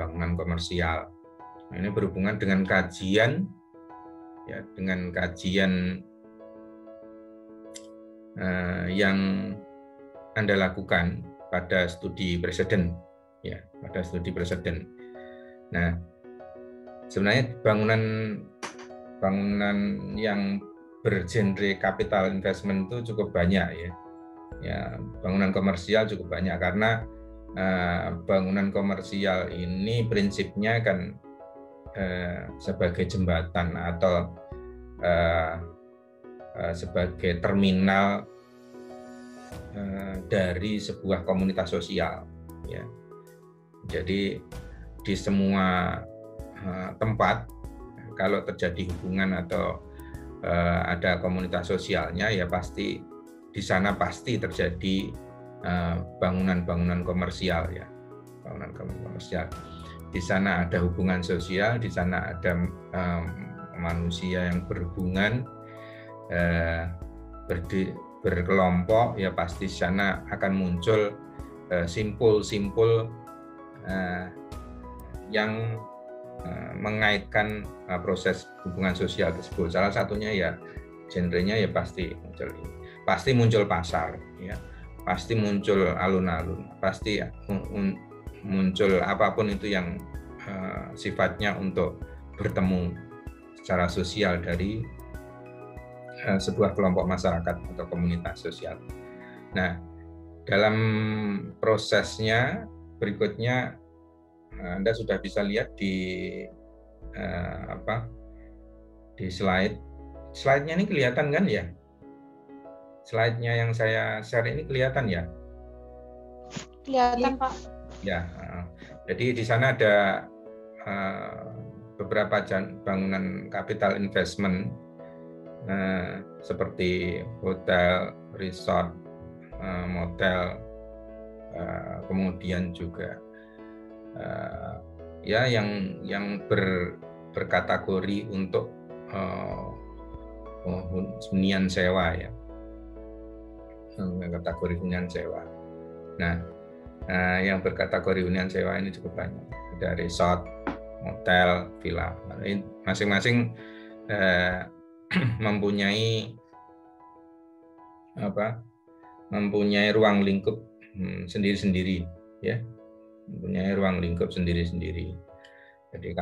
bangunan komersial. Nah, ini berhubungan dengan kajian, ya, dengan kajian yang Anda lakukan pada studi preseden, ya, pada studi preseden. Nah, sebenarnya bangunan yang bergenre capital investment itu cukup banyak, ya. Ya, bangunan komersial cukup banyak karena bangunan komersial ini prinsipnya kan sebagai jembatan atau sebagai terminal dari sebuah komunitas sosial, ya. Jadi di semua tempat kalau terjadi hubungan atau ada komunitas sosialnya, ya pasti di sana pasti terjadi bangunan-bangunan komersial, ya, bangunan komersial. Di sana ada hubungan sosial, di sana ada manusia yang berhubungan, berkelompok, ya pasti di sana akan muncul simpul-simpul yang mengaitkan proses hubungan sosial tersebut. Salah satunya ya genrenya ya pasti muncul ini. Pasti muncul pasar, ya. Pasti muncul alun-alun, pasti muncul apapun itu yang sifatnya untuk bertemu secara sosial dari sebuah kelompok masyarakat atau komunitas sosial. Nah, dalam prosesnya berikutnya Anda sudah bisa lihat di di slide-nya ini kelihatan kan, ya? Slide-nya yang saya share ini kelihatan, ya? Kelihatan, Pak. Ya, jadi di sana ada beberapa bangunan capital investment seperti hotel, resort, motel, kemudian juga ya yang berkategori untuk hunian sewa, ya, kategori hunian sewa. Nah, yang berkategori hunian sewa ini cukup banyak. Ada resort, motel, villa. Masing-masing mempunyai ruang lingkup sendiri-sendiri, ya, mempunyai ruang lingkup sendiri-sendiri. Jadi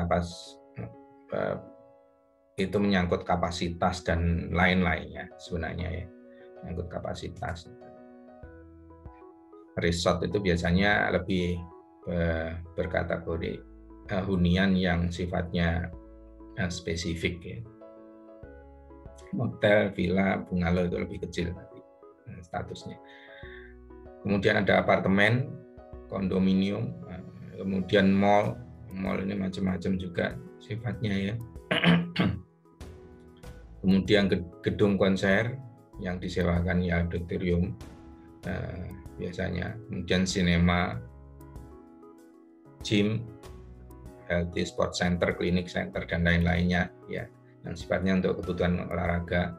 itu menyangkut kapasitas dan lain-lainnya sebenarnya, ya, menyangkut kapasitas. Resort itu biasanya lebih berkategori hunian yang sifatnya spesifik, ya. Motel, villa, bungalow itu lebih kecil statusnya. Kemudian ada apartemen, kondominium, kemudian mall ini macam-macam juga sifatnya, ya. Kemudian gedung konser yang disewakan, ya, auditorium biasanya, kemudian sinema, gym, healthy sport center, clinic center, dan lain-lainnya, ya, yang sifatnya untuk kebutuhan olahraga,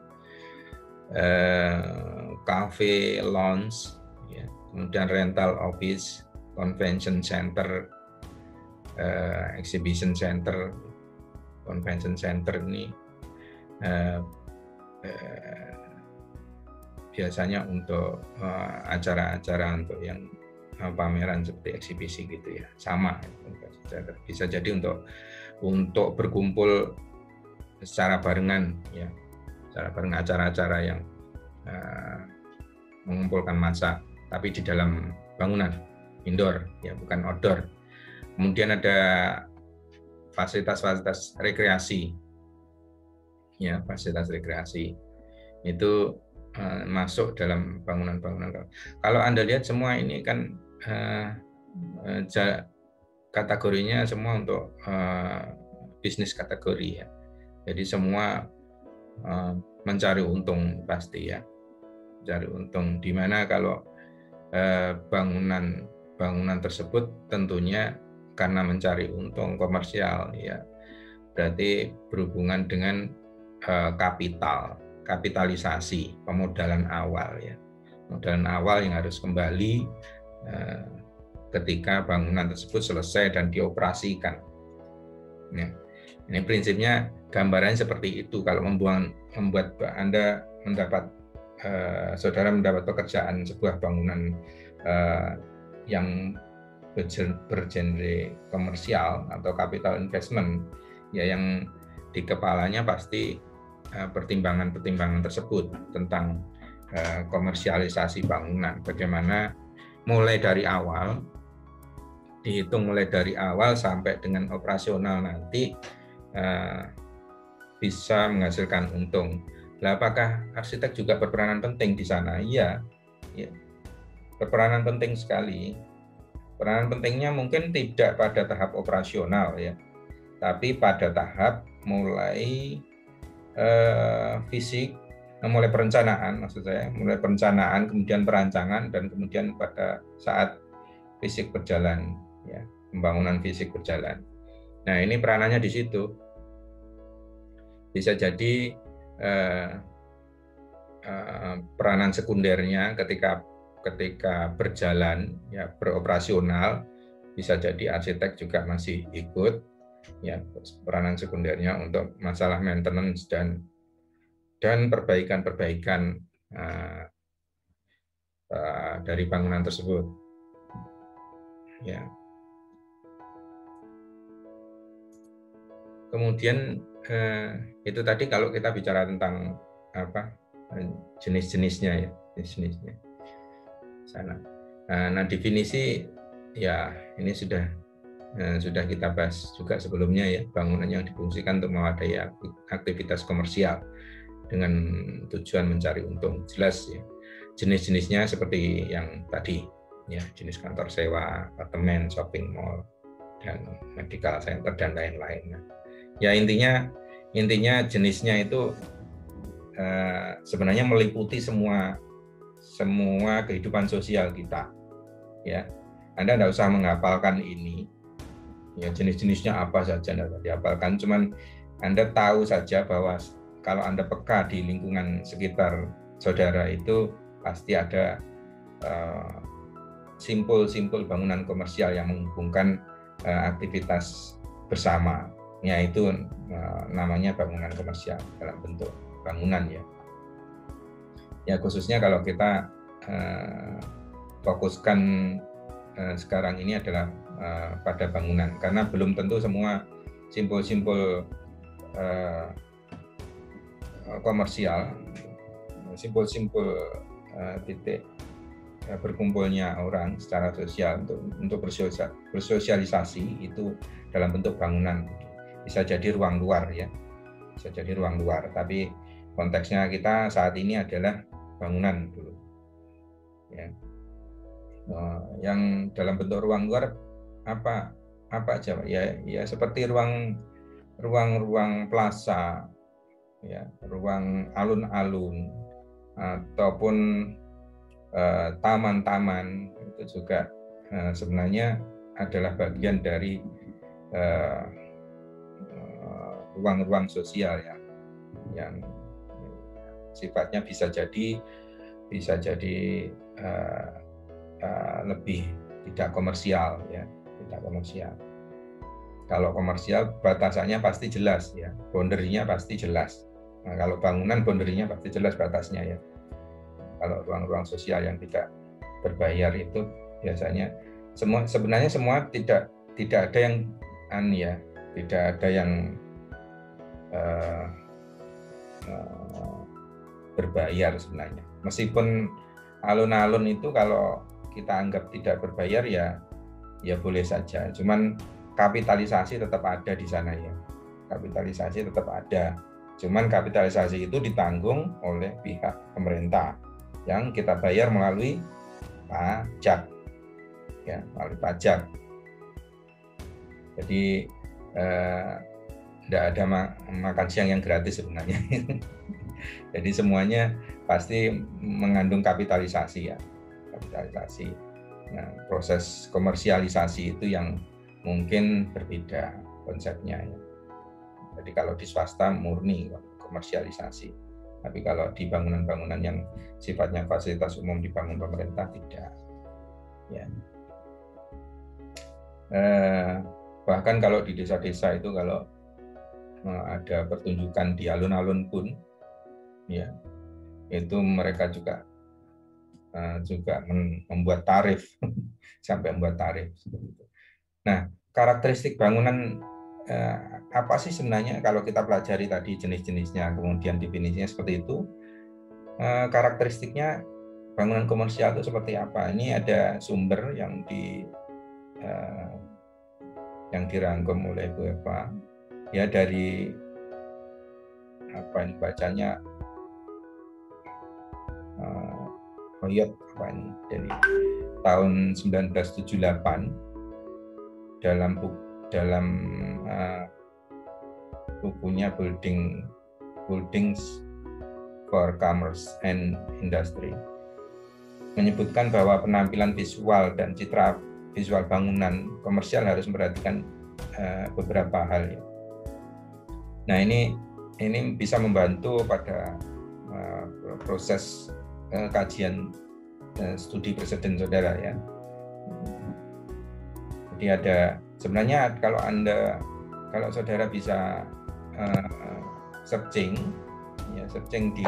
cafe, lounge, ya, kemudian rental office, convention center, exhibition center. Convention center ini biasanya untuk acara-acara untuk yang pameran seperti eksibisi gitu, ya, sama. Bisa jadi untuk berkumpul secara barengan, ya, secara bareng acara-acara yang mengumpulkan massa, tapi di dalam bangunan indoor, ya, bukan outdoor. Kemudian ada fasilitas-fasilitas rekreasi, ya, fasilitas rekreasi itu masuk dalam bangunan-bangunan. Kalau Anda lihat semua ini kan kategorinya semua untuk bisnis kategori, ya. Jadi semua mencari untung pasti, ya, mencari untung. Di mana kalau bangunan tersebut tentunya karena mencari untung komersial, ya, berarti berhubungan dengan kapitalisasi, pemodalan awal, ya, pemodalan awal yang harus kembali ketika bangunan tersebut selesai dan dioperasikan. Ya. Ini prinsipnya gambarannya seperti itu. Kalau membuat Anda saudara mendapat pekerjaan sebuah bangunan yang bergenre komersial atau capital investment, ya yang di kepalanya pasti pertimbangan-pertimbangan tersebut tentang komersialisasi bangunan, bagaimana mulai dari awal, dihitung mulai dari awal sampai dengan operasional nanti bisa menghasilkan untung. Nah, apakah arsitek juga berperanan penting di sana? Iya, ya, berperanan penting sekali. Peranan pentingnya mungkin tidak pada tahap operasional ya, tapi pada tahap mulai fisik, mulai perencanaan maksud saya, mulai perencanaan, kemudian perancangan, dan kemudian pada saat fisik berjalan, ya, pembangunan fisik berjalan. Nah, ini peranannya di situ. Bisa jadi peranan sekundernya ketika berjalan, ya, beroperasional, bisa jadi arsitek juga masih ikut, ya, peranan sekundernya untuk masalah maintenance dan perbaikan dari bangunan tersebut, ya. Kemudian itu tadi kalau kita bicara tentang jenis-jenisnya, ya, jenis-jenisnya sana. Nah, definisi ya ini sudah kita bahas juga sebelumnya ya, bangunan yang difungsikan untuk mewadai aktivitas komersial dengan tujuan mencari untung. Jelas ya, jenis-jenisnya seperti yang tadi ya, jenis kantor sewa, apartemen, shopping mall, dan medical center dan lain-lain. Ya intinya jenisnya itu sebenarnya meliputi semua kehidupan sosial kita, ya. Anda tidak usah menghafalkan ini, ya, jenis-jenisnya apa saja tidak dihafalkan, cuman Anda tahu saja bahwa kalau Anda peka di lingkungan sekitar saudara itu pasti ada simpul-simpul bangunan komersial yang menghubungkan aktivitas bersama, ya, itu namanya bangunan komersial dalam bentuk bangunan, ya. Ya, khususnya kalau kita fokuskan sekarang ini adalah pada bangunan, karena belum tentu semua simpul-simpul komersial, simpul-simpul titik berkumpulnya orang secara sosial untuk bersosialisasi itu dalam bentuk bangunan. Bisa jadi ruang luar, ya, bisa jadi ruang luar, tapi konteksnya kita saat ini adalah bangunan dulu, ya. Yang dalam bentuk ruang luar apa aja, ya seperti ruang plaza, ya, ruang alun-alun, ataupun taman-taman, itu juga sebenarnya adalah bagian dari ruang-ruang sosial, ya, yang sifatnya bisa jadi lebih tidak komersial, ya, tidak komersial. Kalau komersial batasannya pasti jelas, ya, boundary-nya pasti jelas. Nah, kalau bangunan boundary-nya pasti jelas batasnya, ya. Kalau ruang-ruang sosial yang tidak berbayar itu biasanya sebenarnya semua tidak ada yang tidak ada yang berbayar sebenarnya. Meskipun alun-alun itu kalau kita anggap tidak berbayar, ya boleh saja. Cuman kapitalisasi tetap ada di sana, ya. Kapitalisasi tetap ada. Cuman kapitalisasi itu ditanggung oleh pihak pemerintah yang kita bayar melalui pajak, ya, melalui pajak. Jadi tidak ada makan siang yang gratis sebenarnya. Jadi semuanya pasti mengandung kapitalisasi, ya, kapitalisasi. Nah, proses komersialisasi itu yang mungkin berbeda konsepnya, ya. Jadi kalau di swasta murni komersialisasi, tapi kalau di bangunan-bangunan yang sifatnya fasilitas umum dibangun pemerintah tidak, ya. Bahkan kalau di desa-desa itu kalau ada pertunjukan di alun-alun pun, ya itu mereka juga membuat tarif sampai membuat tarif. Nah, karakteristik bangunan apa sih sebenarnya kalau kita pelajari tadi jenis-jenisnya, kemudian definisinya seperti itu, karakteristiknya bangunan komersial itu seperti apa? Ini ada sumber yang dirangkum oleh Bu Eva, ya dari apa ini bacanya Hoyot apa ini dari tahun 1978 dalam bukunya Buildings for Commerce and Industry menyebutkan bahwa penampilan visual dan citra visual bangunan komersial harus memperhatikan beberapa hal. Nah, ini bisa membantu pada proses kajian studi presiden saudara ya. Jadi ada sebenarnya kalau saudara bisa searching di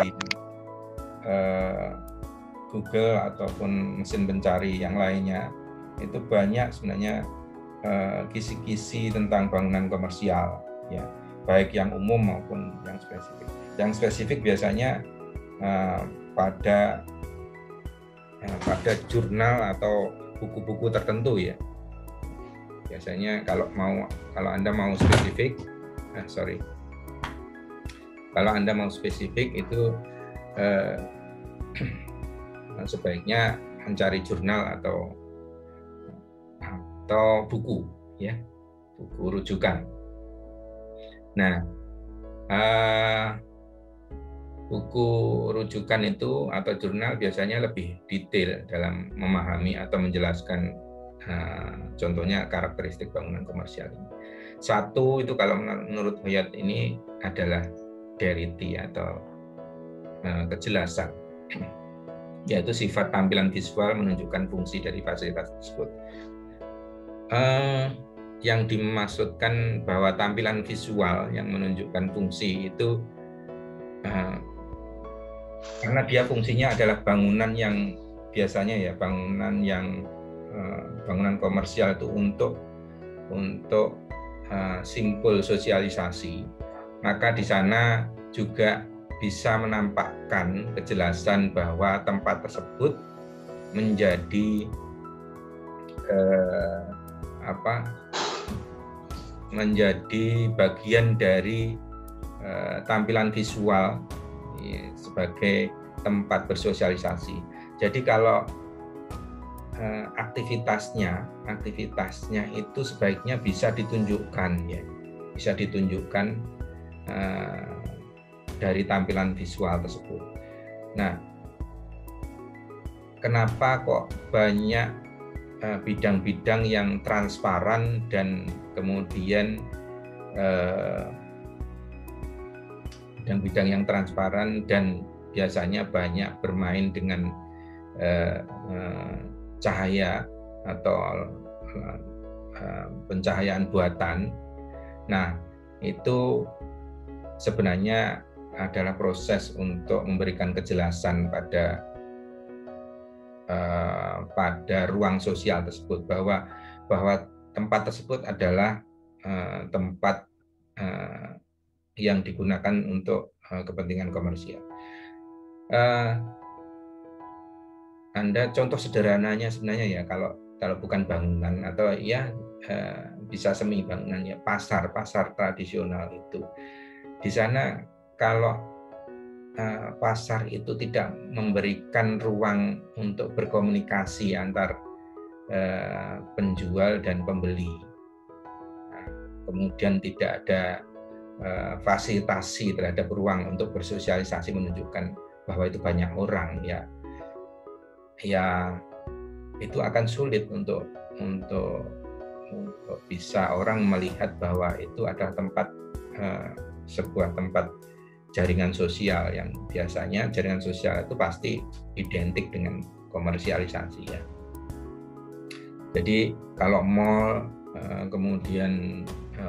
Google ataupun mesin pencari yang lainnya, itu banyak sebenarnya kisi-kisi tentang bangunan komersial ya, baik yang umum maupun yang spesifik. Yang spesifik biasanya pada jurnal atau buku-buku tertentu ya. Biasanya kalau Anda mau spesifik, kalau Anda mau spesifik itu sebaiknya mencari jurnal atau buku ya, buku rujukan. Nah, buku rujukan itu atau jurnal biasanya lebih detail dalam memahami atau menjelaskan contohnya karakteristik bangunan komersial ini. Satu itu kalau menurut Hoyot ini adalah clarity atau kejelasan, yaitu sifat tampilan visual menunjukkan fungsi dari fasilitas tersebut. Yang dimaksudkan bahwa tampilan visual yang menunjukkan fungsi itu karena dia fungsinya adalah bangunan yang biasanya ya bangunan komersial itu untuk simpul sosialisasi, maka di sana juga bisa menampakkan kejelasan bahwa tempat tersebut menjadi bagian dari tampilan visual sebagai tempat bersosialisasi. Jadi kalau aktivitasnya itu sebaiknya bisa ditunjukkan ya, dari tampilan visual tersebut. Nah, kenapa kok banyak bidang-bidang yang transparan dan kemudian bidang-bidang yang transparan dan biasanya banyak bermain dengan cahaya atau pencahayaan buatan. Nah, itu sebenarnya adalah proses untuk memberikan kejelasan pada ruang sosial tersebut bahwa tempat tersebut adalah tempat yang digunakan untuk kepentingan komersial. Anda contoh sederhananya sebenarnya ya, kalau bukan bangunan atau ya bisa semi bangunan ya, pasar tradisional itu. Di sana kalau pasar itu tidak memberikan ruang untuk berkomunikasi antar penjual dan pembeli, kemudian tidak ada fasilitasi terhadap ruang untuk bersosialisasi menunjukkan bahwa itu banyak orang ya itu akan sulit untuk bisa orang melihat bahwa itu adalah sebuah tempat jaringan sosial yang biasanya jaringan sosial itu pasti identik dengan komersialisasi ya. Jadi kalau mall kemudian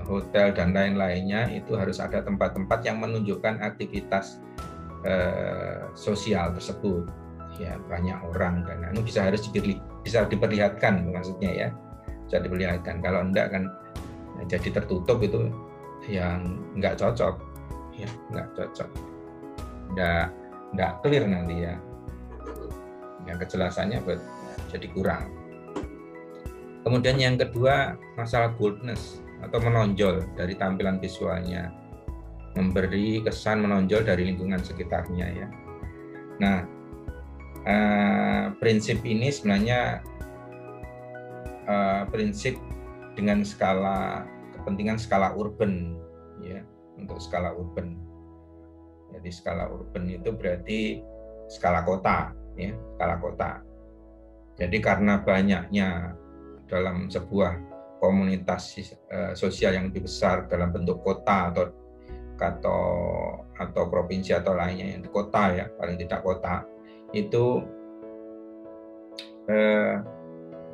hotel dan lain-lainnya, itu harus ada tempat-tempat yang menunjukkan aktivitas sosial tersebut, ya banyak orang dan harus bisa diperlihatkan, maksudnya ya, bisa diperlihatkan. Kalau enggak kan jadi tertutup, itu yang enggak cocok, ya enggak cocok, enggak clear nanti ya, yang kejelasannya jadi kurang. Kemudian yang kedua, masalah boldness atau menonjol dari tampilan visualnya, memberi kesan menonjol dari lingkungan sekitarnya ya. Nah, prinsip ini sebenarnya prinsip dengan kepentingan skala urban ya, untuk skala urban. Jadi skala urban itu berarti skala kota ya, skala kota. Jadi karena banyaknya dalam sebuah komunitas sosial yang lebih besar dalam bentuk kota atau provinsi atau lainnya, yang di kota ya, paling tidak kota, itu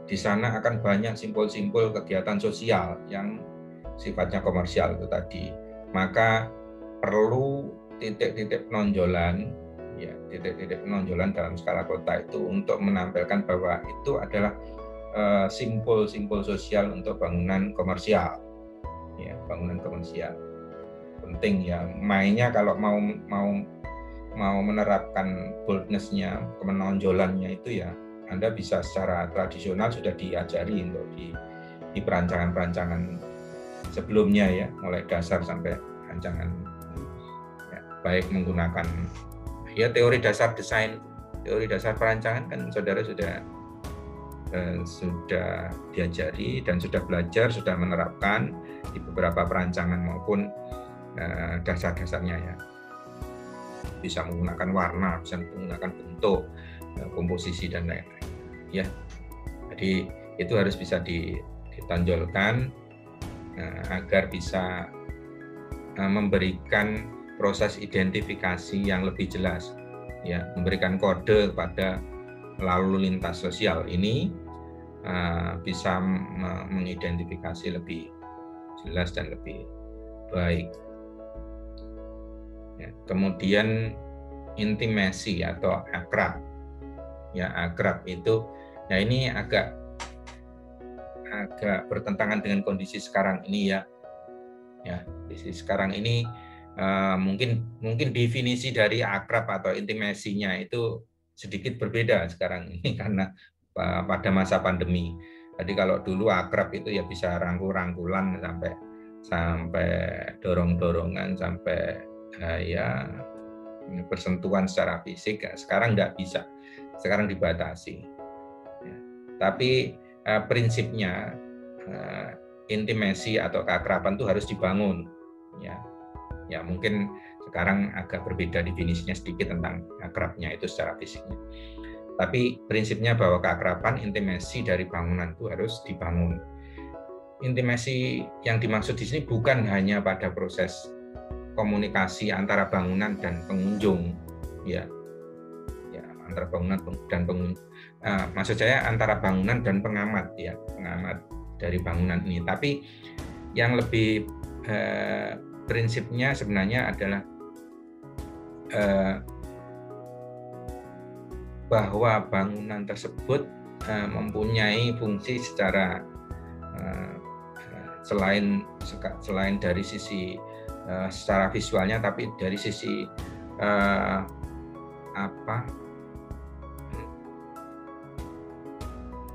di sana akan banyak simpul-simpul kegiatan sosial yang sifatnya komersial itu tadi. Maka perlu titik-titik penonjolan ya, titik-titik penonjolan dalam skala kota itu untuk menampilkan bahwa itu adalah simpul-simpul sosial untuk bangunan komersial ya, bangunan komersial penting ya. Mainnya kalau mau menerapkan boldness-nya, kemenonjolannya itu ya, Anda bisa secara tradisional sudah diajari untuk di perancangan-perancangan sebelumnya ya, mulai dasar sampai rancangan ya, baik menggunakan ya teori dasar desain, teori dasar perancangan kan saudara sudah diajari dan sudah belajar, sudah menerapkan di beberapa perancangan maupun dasar-dasarnya ya. Bisa menggunakan warna, bisa menggunakan bentuk, komposisi dan lain-lain ya. Jadi itu harus bisa ditonjolkan agar bisa memberikan proses identifikasi yang lebih jelas ya, memberikan kode kepada lalu lintas sosial ini, bisa mengidentifikasi lebih jelas dan lebih baik. Ya, kemudian intimasi atau akrab. Ya, akrab itu, ya ini agak bertentangan dengan kondisi sekarang ini ya. Ya, kondisi sekarang ini mungkin definisi dari akrab atau intimasinya itu sedikit berbeda sekarang ini karena pada masa pandemi. Jadi kalau dulu akrab itu ya bisa rangkul-rangkulan sampai dorong-dorongan, sampai ya bersentuhan secara fisik. Sekarang nggak bisa, sekarang dibatasi. Ya. Tapi prinsipnya intimasi atau keakraban itu harus dibangun. Ya mungkin sekarang agak berbeda definisinya sedikit tentang akrabnya itu secara fisiknya. Tapi prinsipnya bahwa keakraban, intimasi dari bangunan itu harus dibangun. Intimasi yang dimaksud di sini bukan hanya pada proses komunikasi antara bangunan dan pengunjung, ya antara bangunan dan pengunjung. Maksud saya antara bangunan dan pengamat, ya pengamat dari bangunan ini. Tapi yang lebih prinsipnya sebenarnya adalah bahwa bangunan tersebut mempunyai fungsi secara selain dari sisi secara visualnya, tapi dari sisi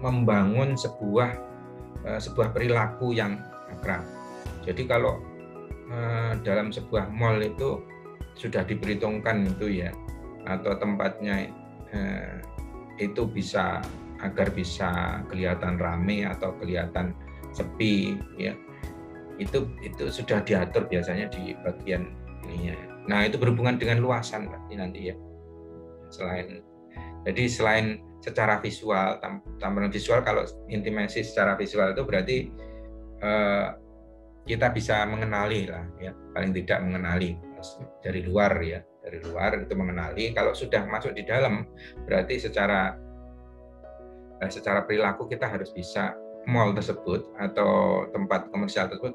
membangun sebuah perilaku yang akrab. Jadi kalau dalam sebuah mall itu sudah diperhitungkan itu ya, atau tempatnya itu agar bisa kelihatan ramai atau kelihatan sepi ya, itu sudah diatur biasanya di bagian ininya. Nah itu berhubungan dengan luasan nanti ya. Selain secara visual, tampilan visual, kalau intimasi secara visual itu berarti kita bisa mengenali lah ya, paling tidak mengenali dari luar ya, dari luar itu mengenali. Kalau sudah masuk di dalam berarti secara perilaku kita harus bisa mall tersebut atau tempat komersial tersebut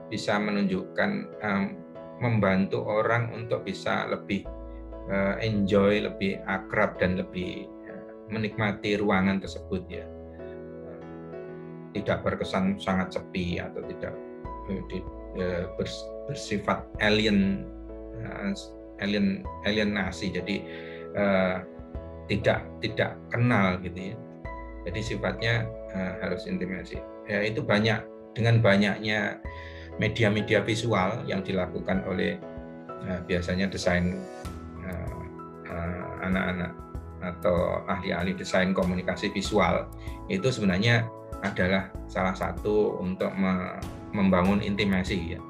bisa menunjukkan, membantu orang untuk bisa lebih enjoy, lebih akrab dan lebih menikmati ruangan tersebut ya. Tidak berkesan sangat sepi atau tidak bersifat alienasi, jadi tidak kenal gitu ya. Jadi sifatnya harus intimasi. Ya, itu dengan banyaknya media-media visual yang dilakukan oleh biasanya desain anak-anak atau ahli-ahli desain komunikasi visual, itu sebenarnya adalah salah satu untuk membangun intimasi ya,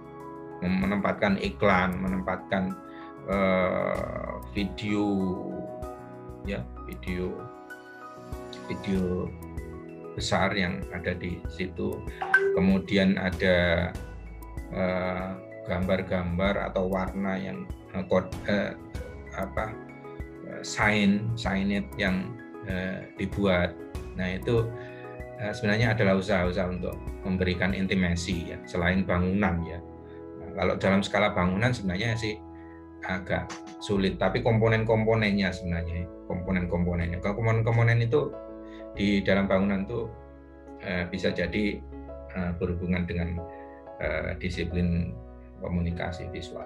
menempatkan iklan, menempatkan video ya, video besar yang ada di situ, kemudian ada gambar-gambar atau warna yang sign yang dibuat. Nah, itu sebenarnya adalah usaha-usaha untuk memberikan intimasi ya, selain bangunan ya. Nah, kalau dalam skala bangunan sebenarnya sih agak sulit, tapi komponen-komponennya sebenarnya, komponen itu di dalam bangunan itu bisa jadi berhubungan dengan disiplin komunikasi visual.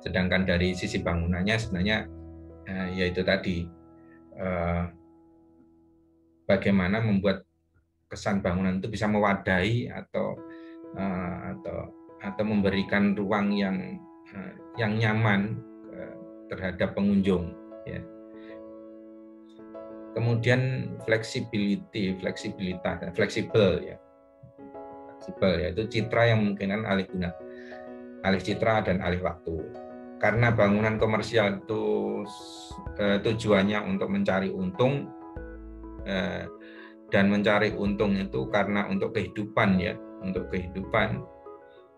Sedangkan dari sisi bangunannya sebenarnya yaitu tadi bagaimana membuat kesan bangunan itu bisa mewadahi atau memberikan ruang yang nyaman terhadap pengunjung ya. Kemudian fleksibel yaitu citra yang memungkinkan alih citra dan alih waktu. Karena bangunan komersial itu tujuannya untuk mencari untung, dan mencari untung itu karena untuk kehidupan ya, untuk kehidupan,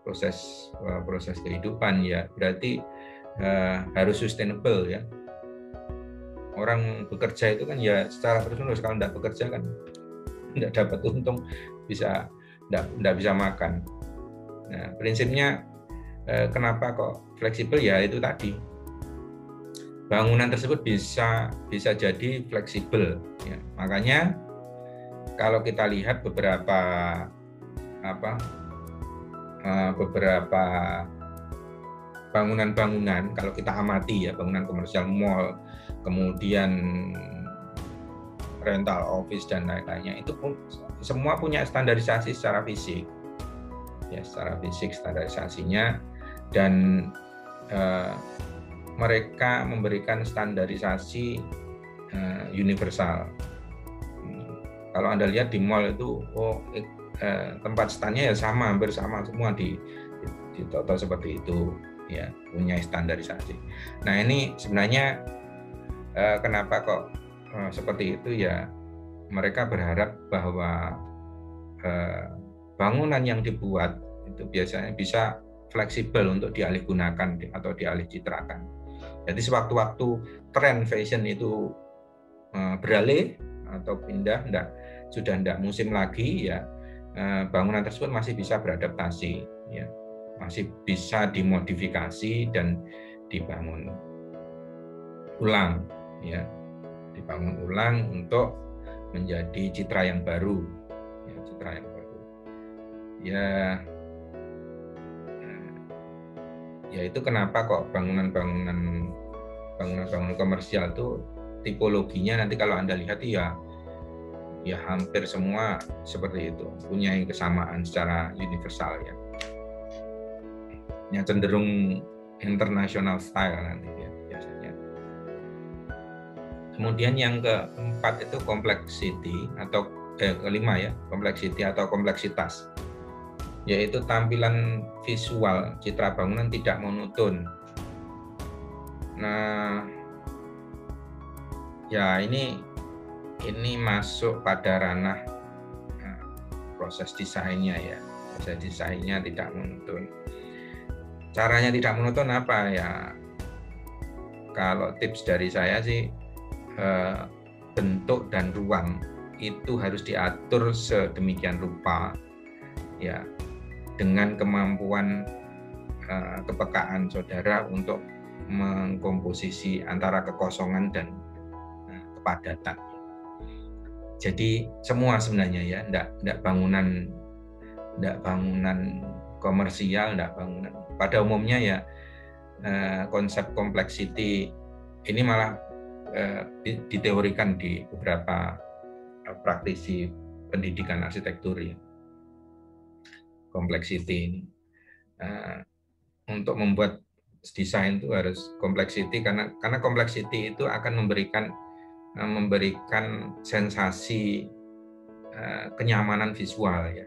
proses kehidupan ya, berarti harus sustainable ya. Orang bekerja itu kan ya secara terus-menerus, kalau tidak bekerja kan tidak dapat untung, tidak bisa makan. Nah, prinsipnya kenapa kok fleksibel ya, itu tadi bangunan tersebut bisa jadi fleksibel ya. Makanya kalau kita lihat beberapa bangunan-bangunan, kalau kita amati ya, bangunan komersial, mall, kemudian rental office dan lain-lainnya, itu pun semua punya standarisasi secara fisik ya, secara fisik standarisasinya, dan mereka memberikan standarisasi universal. Kalau Anda lihat di mall itu tempat standnya ya sama, hampir sama semua di total seperti itu ya, punya standarisasi. Nah, ini sebenarnya kenapa kok seperti itu ya, mereka berharap bahwa bangunan yang dibuat itu biasanya bisa fleksibel untuk dialih gunakan atau dialih citrakan. Jadi sewaktu-waktu tren fashion itu beralih atau pindah, sudah tidak musim lagi ya, bangunan tersebut masih bisa beradaptasi ya, masih bisa dimodifikasi dan dibangun ulang ya, dibangun ulang untuk menjadi citra yang baru ya, citra yang baru ya. Ya, itu kenapa kok bangunan komersial itu tipologinya nanti kalau Anda lihat ya hampir semua seperti itu, punya kesamaan secara universal ya. Yang cenderung international style nanti ya biasanya. Kemudian yang keempat itu complexity atau kelima ya, complexity atau kompleksitas, yaitu tampilan visual citra bangunan tidak monoton. Nah, ya ini masuk pada ranah proses desainnya ya. Proses desainnya tidak monoton. Caranya tidak monoton apa ya? Kalau tips dari saya sih bentuk dan ruang itu harus diatur sedemikian rupa ya, dengan kemampuan kepekaan saudara untuk mengkomposisi antara kekosongan dan kepadatan. Jadi semua sebenarnya ya, enggak bangunan komersial, enggak bangunan. Pada umumnya ya konsep complexity ini malah diteorikan di beberapa praktisi pendidikan arsitektur ya. Complexity ini untuk membuat desain itu harus complexity, karena complexity itu akan memberikan sensasi kenyamanan visual ya.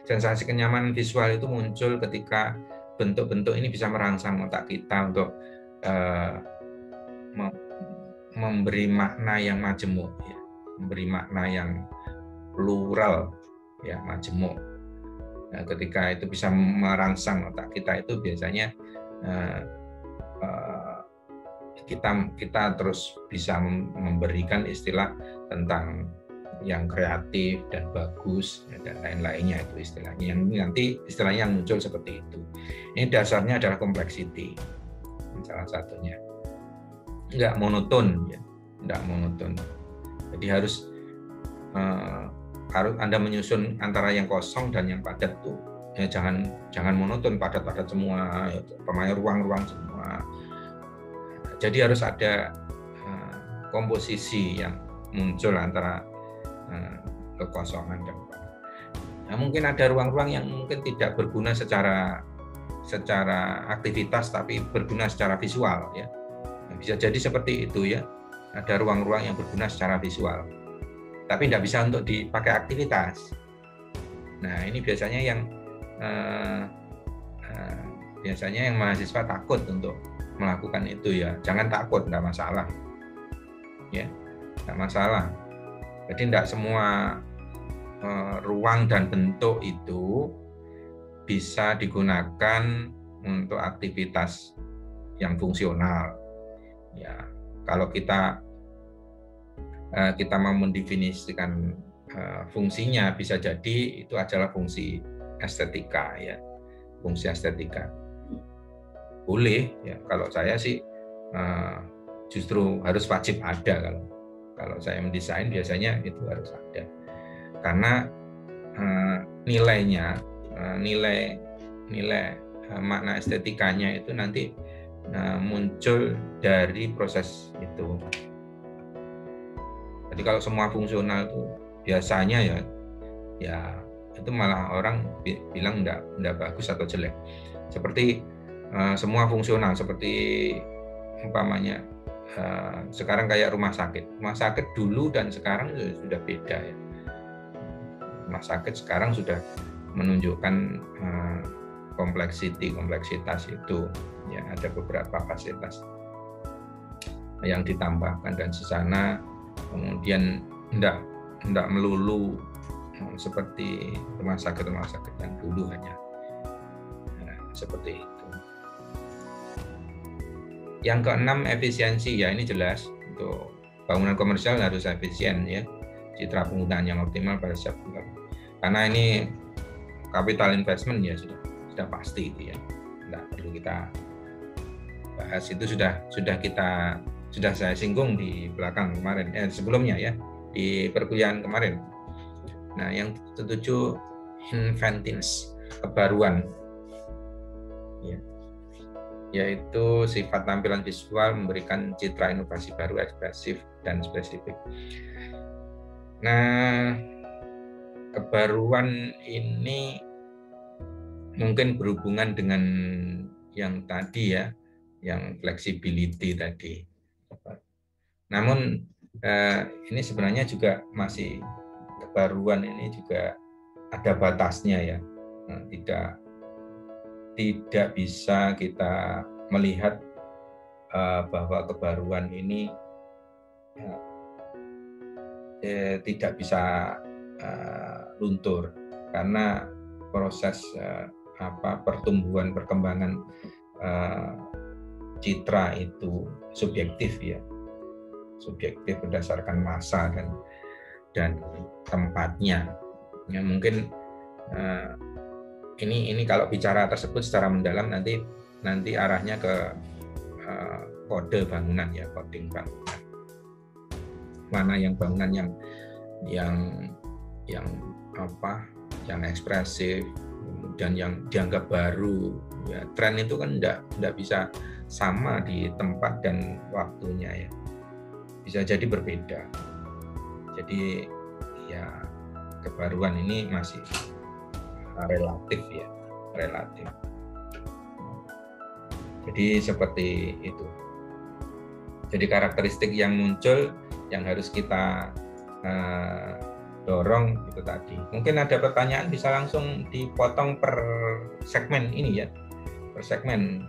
Sensasi kenyamanan visual itu muncul ketika bentuk-bentuk ini bisa merangsang otak kita untuk memberi makna yang majemuk ya, memberi makna yang plural ya, majemuk. Nah, ketika itu bisa merangsang otak kita, itu biasanya kita terus bisa memberikan istilah tentang yang kreatif dan bagus dan lain-lainnya, itu istilahnya yang nanti istilahnya yang muncul seperti itu. Ini dasarnya adalah complexity, salah satunya. Enggak monoton ya, enggak monoton. Jadi harus Anda menyusun antara yang kosong dan yang padat tuh ya, jangan monoton, padat semua ya, pemain ruang semua. Jadi harus ada komposisi yang muncul antara kekosongan dan nah, mungkin ada ruang-ruang yang mungkin tidak berguna secara aktivitas tapi berguna secara visual ya. Nah, bisa jadi seperti itu ya, ada ruang-ruang yang berguna secara visual tapi tidak bisa untuk dipakai aktivitas. Nah, ini biasanya yang mahasiswa takut untuk melakukan itu ya. Jangan takut, tidak masalah ya, tidak masalah. Jadi tidak semua ruang dan bentuk itu bisa digunakan untuk aktivitas yang fungsional ya. Kalau kita mau mendefinisikan fungsinya, bisa jadi itu adalah fungsi estetika ya, fungsi estetika boleh ya. Kalau saya sih justru harus wajib ada. Kalau saya mendesain biasanya itu harus ada, karena nilai makna estetikanya itu nanti muncul dari proses itu. Jadi kalau semua fungsional itu biasanya ya itu malah orang bilang enggak bagus atau jelek. Seperti semua fungsional, seperti umpamanya sekarang kayak rumah sakit dulu dan sekarang sudah beda ya. Rumah sakit sekarang sudah menunjukkan kompleksitas itu ya, ada beberapa fasilitas yang ditambahkan, dan di sana kemudian enggak melulu seperti rumah sakit yang dulu hanya seperti itu. Yang keenam, efisiensi ya, ini jelas untuk bangunan komersial harus efisien ya, citra penggunaan yang optimal pada setiap bulan. Karena ini capital investment ya, sudah pasti itu ya, tidak perlu kita bahas, itu sudah saya singgung di belakang kemarin, sebelumnya ya, di perkuliahan kemarin. Nah, yang ketujuh, inventiveness, kebaruan ya, yaitu sifat tampilan visual memberikan citra inovasi baru, ekspresif dan spesifik. Nah, kebaruan ini mungkin berhubungan dengan yang tadi ya, yang flexibility tadi. Namun ini sebenarnya juga masih, kebaruan ini juga ada batasnya ya, tidak bisa kita melihat bahwa kebaruan ini tidak bisa luntur, karena proses pertumbuhan perkembangan citra itu subjektif ya. subjektif berdasarkan masa dan tempatnya. Ya, mungkin ini kalau bicara tersebut secara mendalam nanti arahnya ke kode bangunan ya, coding bangunan. Mana yang bangunan yang ekspresif, dan yang dianggap baru. Ya, tren itu kan enggak bisa sama di tempat dan waktunya ya. Bisa jadi berbeda. Jadi ya kebaruan ini masih relatif ya, relatif. Jadi seperti itu. Jadi karakteristik yang muncul yang harus kita dorong itu tadi. Mungkin ada pertanyaan bisa langsung dipotong per segmen ini ya, per segmen.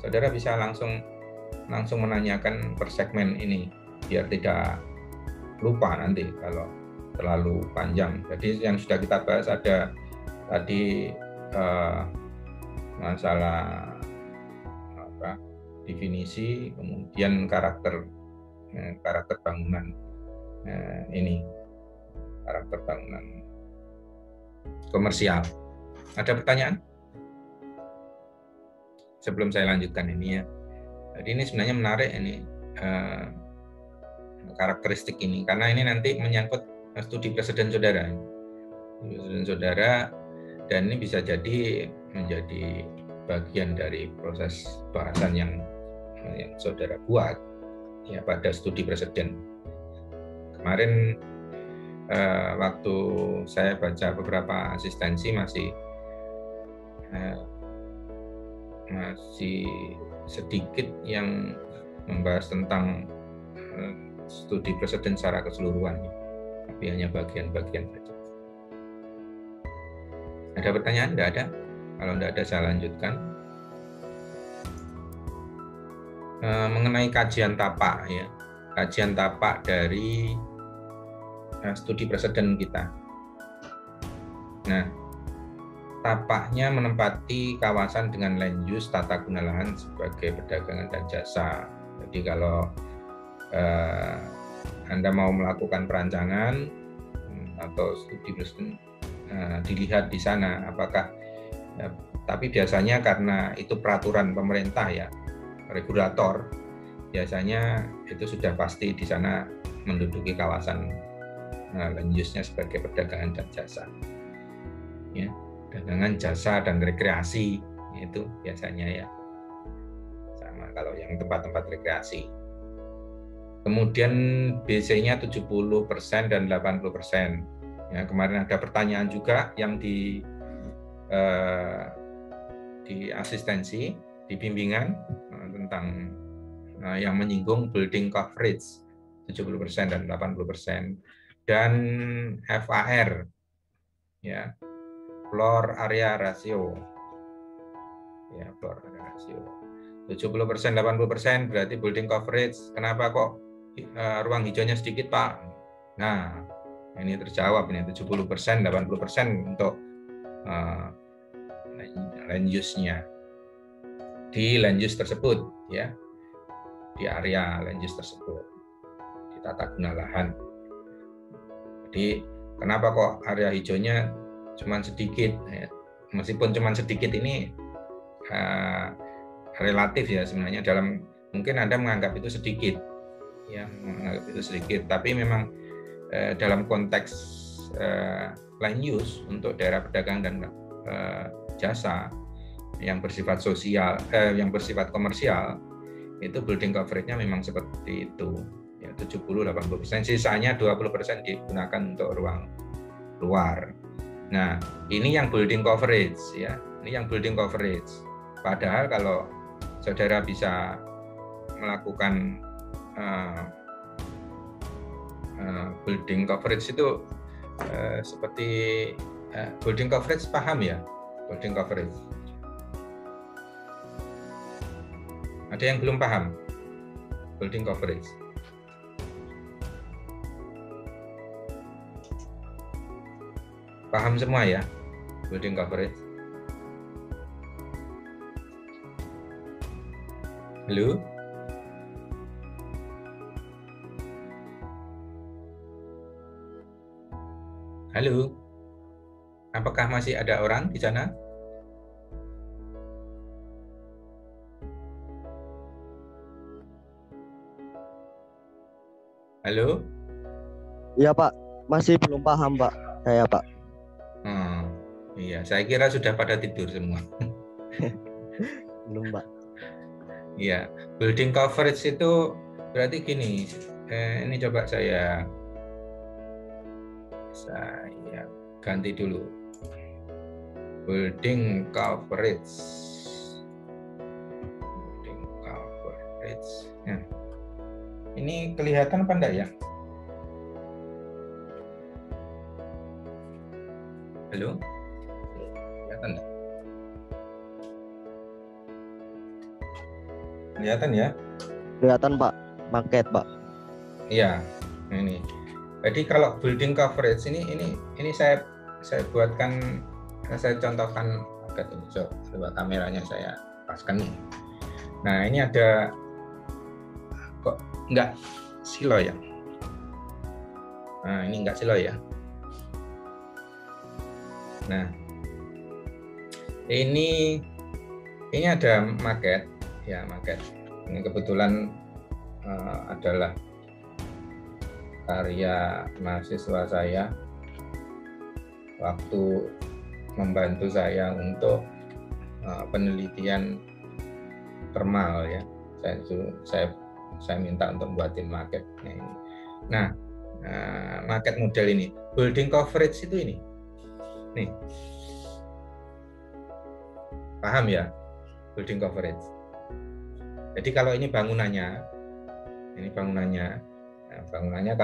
Saudara bisa langsung menanyakan per segmen ini biar tidak lupa nanti kalau terlalu panjang. Jadi yang sudah kita bahas ada tadi masalah definisi, kemudian karakter bangunan ini, karakter bangunan komersial. Ada pertanyaan? Sebelum saya lanjutkan ini ya. Jadi ini sebenarnya menarik ini karakteristik ini, karena ini nanti menyangkut studi presiden saudara. Dan ini bisa jadi menjadi bagian dari proses bahasan yang saudara buat ya pada studi presiden. Kemarin waktu saya baca beberapa asistensi masih sedikit yang membahas tentang studi presiden secara keseluruhan, tapi hanya bagian-bagian saja. Ada pertanyaan? Tidak ada? Kalau tidak ada saya lanjutkan. Mengenai kajian tapak ya, kajian tapak dari studi preseden kita. Nah, tapaknya menempati kawasan dengan land use tata guna lahan sebagai perdagangan dan jasa. Jadi kalau Anda mau melakukan perancangan atau studi preseden, dilihat di sana apakah tapi biasanya karena itu peraturan pemerintah ya, regulator, biasanya itu sudah pasti di sana menduduki kawasan land use-nya sebagai perdagangan dan jasa. Ya, perdagangan, jasa dan rekreasi itu biasanya ya. Sama kalau yang tempat-tempat rekreasi. Kemudian BC-nya 70% dan 80%. Ya, kemarin ada pertanyaan juga yang di asistensi, di bimbingan tentang yang menyinggung building coverage 70% dan 80%, dan FAR ya, floor area ratio ya, floor area ratio 70% 80% berarti building coverage. Kenapa kok ruang hijaunya sedikit Pak? Nah, ini terjawab ini 70% 80% untuk land use-nya di land use tersebut ya, di area land use tersebut, di tata guna lahan. Jadi kenapa kok area hijaunya cuma sedikit ya? Meskipun cuma sedikit ini relatif ya sebenarnya, dalam mungkin Anda menganggap itu sedikit ya, menganggap itu sedikit, tapi memang dalam konteks land use untuk daerah perdagangan dan jasa yang bersifat sosial, yang bersifat komersial, itu building coverage-nya memang seperti itu ya, 70-80%, sisanya 20% digunakan untuk ruang luar. Nah, ini yang building coverage ya, ini yang building coverage. Padahal kalau saudara bisa melakukan building coverage itu seperti building coverage, paham ya? Building coverage. Ada yang belum paham building coverage? Paham semua ya building coverage? Halo? Halo, apakah masih ada orang di sana? Halo? Iya Pak, masih belum paham Pak, saya Pak. Iya, saya kira sudah pada tidur semua. Belum Pak. Iya, building coverage itu berarti gini. Ini coba saya ganti dulu. Building coverage. Building coverage. Nah, ini kelihatan apa enggak ya? Halo? Kelihatan enggak? Kelihatan ya? Kelihatan Pak, market Pak. Iya, ini. Jadi kalau building coverage ini saya buatkan, saya contohkan agak ini. Coba kameranya saya paskan nih. Nah, ini ada kok enggak silo ya? Nah, ini enggak silo ya. Nah, ini ada market ya, market. Ini kebetulan adalah karya mahasiswa saya waktu membantu saya untuk penelitian thermal ya. Saya minta untuk buatin market. Nah, market model ini, building coverage itu ini. Nih. Paham ya? Building coverage. Jadi kalau ini bangunannya. Nah, bangunannya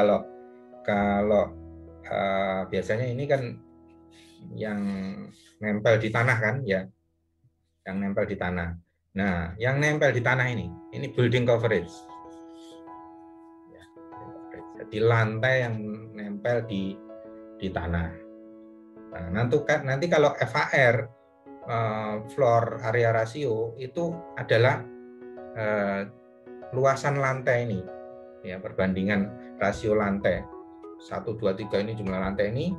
kalau biasanya ini kan yang nempel di tanah kan ya. Yang nempel di tanah. Nah, yang nempel di tanah ini building coverage. Jadi lantai yang nempel di tanah. Nah, nanti kalau FAR, floor area ratio, itu adalah luasan lantai ini, ya, perbandingan rasio lantai 1, 2, 3 ini jumlah lantai ini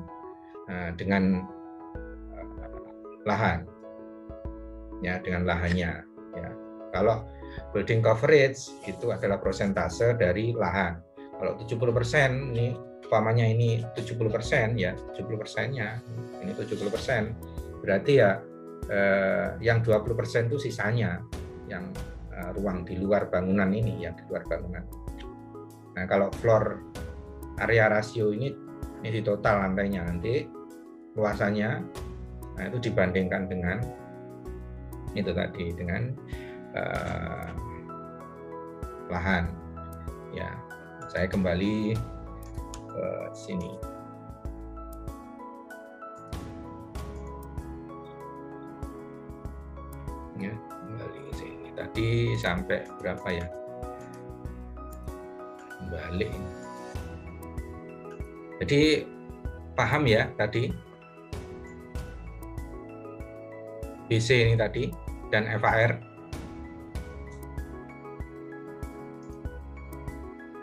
dengan lahan, ya, dengan lahannya. Ya. Kalau building coverage itu adalah persentase dari lahan. Kalau 70% ini umpamanya ini 70% ya, 70%-nya ini 70%, berarti ya yang 20% itu sisanya yang ruang di luar bangunan ini, yang di luar bangunan. Nah, kalau floor area rasio ini di total lantainya nanti luasannya, nah itu dibandingkan dengan itu tadi, dengan lahan. Ya, saya kembali ke sini. Ya, kembali ke sini. Tadi sampai berapa ya? Balik. Jadi paham ya tadi? BC ini tadi dan FAR.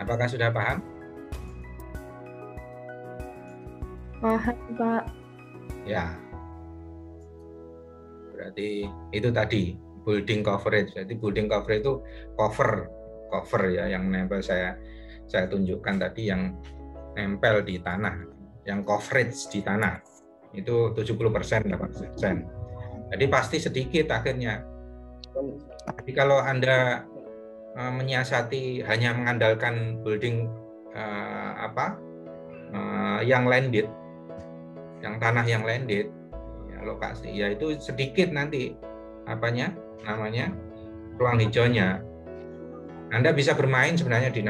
Apakah sudah paham? Paham, Pak. Ya. Berarti itu tadi building coverage. Jadi building coverage itu cover ya, yang nempel saya tunjukkan tadi, yang nempel di tanah, yang coverage di tanah itu 70%, 80%. Jadi pasti sedikit akhirnya. Jadi kalau Anda menyiasati hanya mengandalkan building yang landed, yang tanah yang landed, ya, lokasi, ya itu sedikit nanti namanya ruang hijaunya. Anda bisa bermain sebenarnya di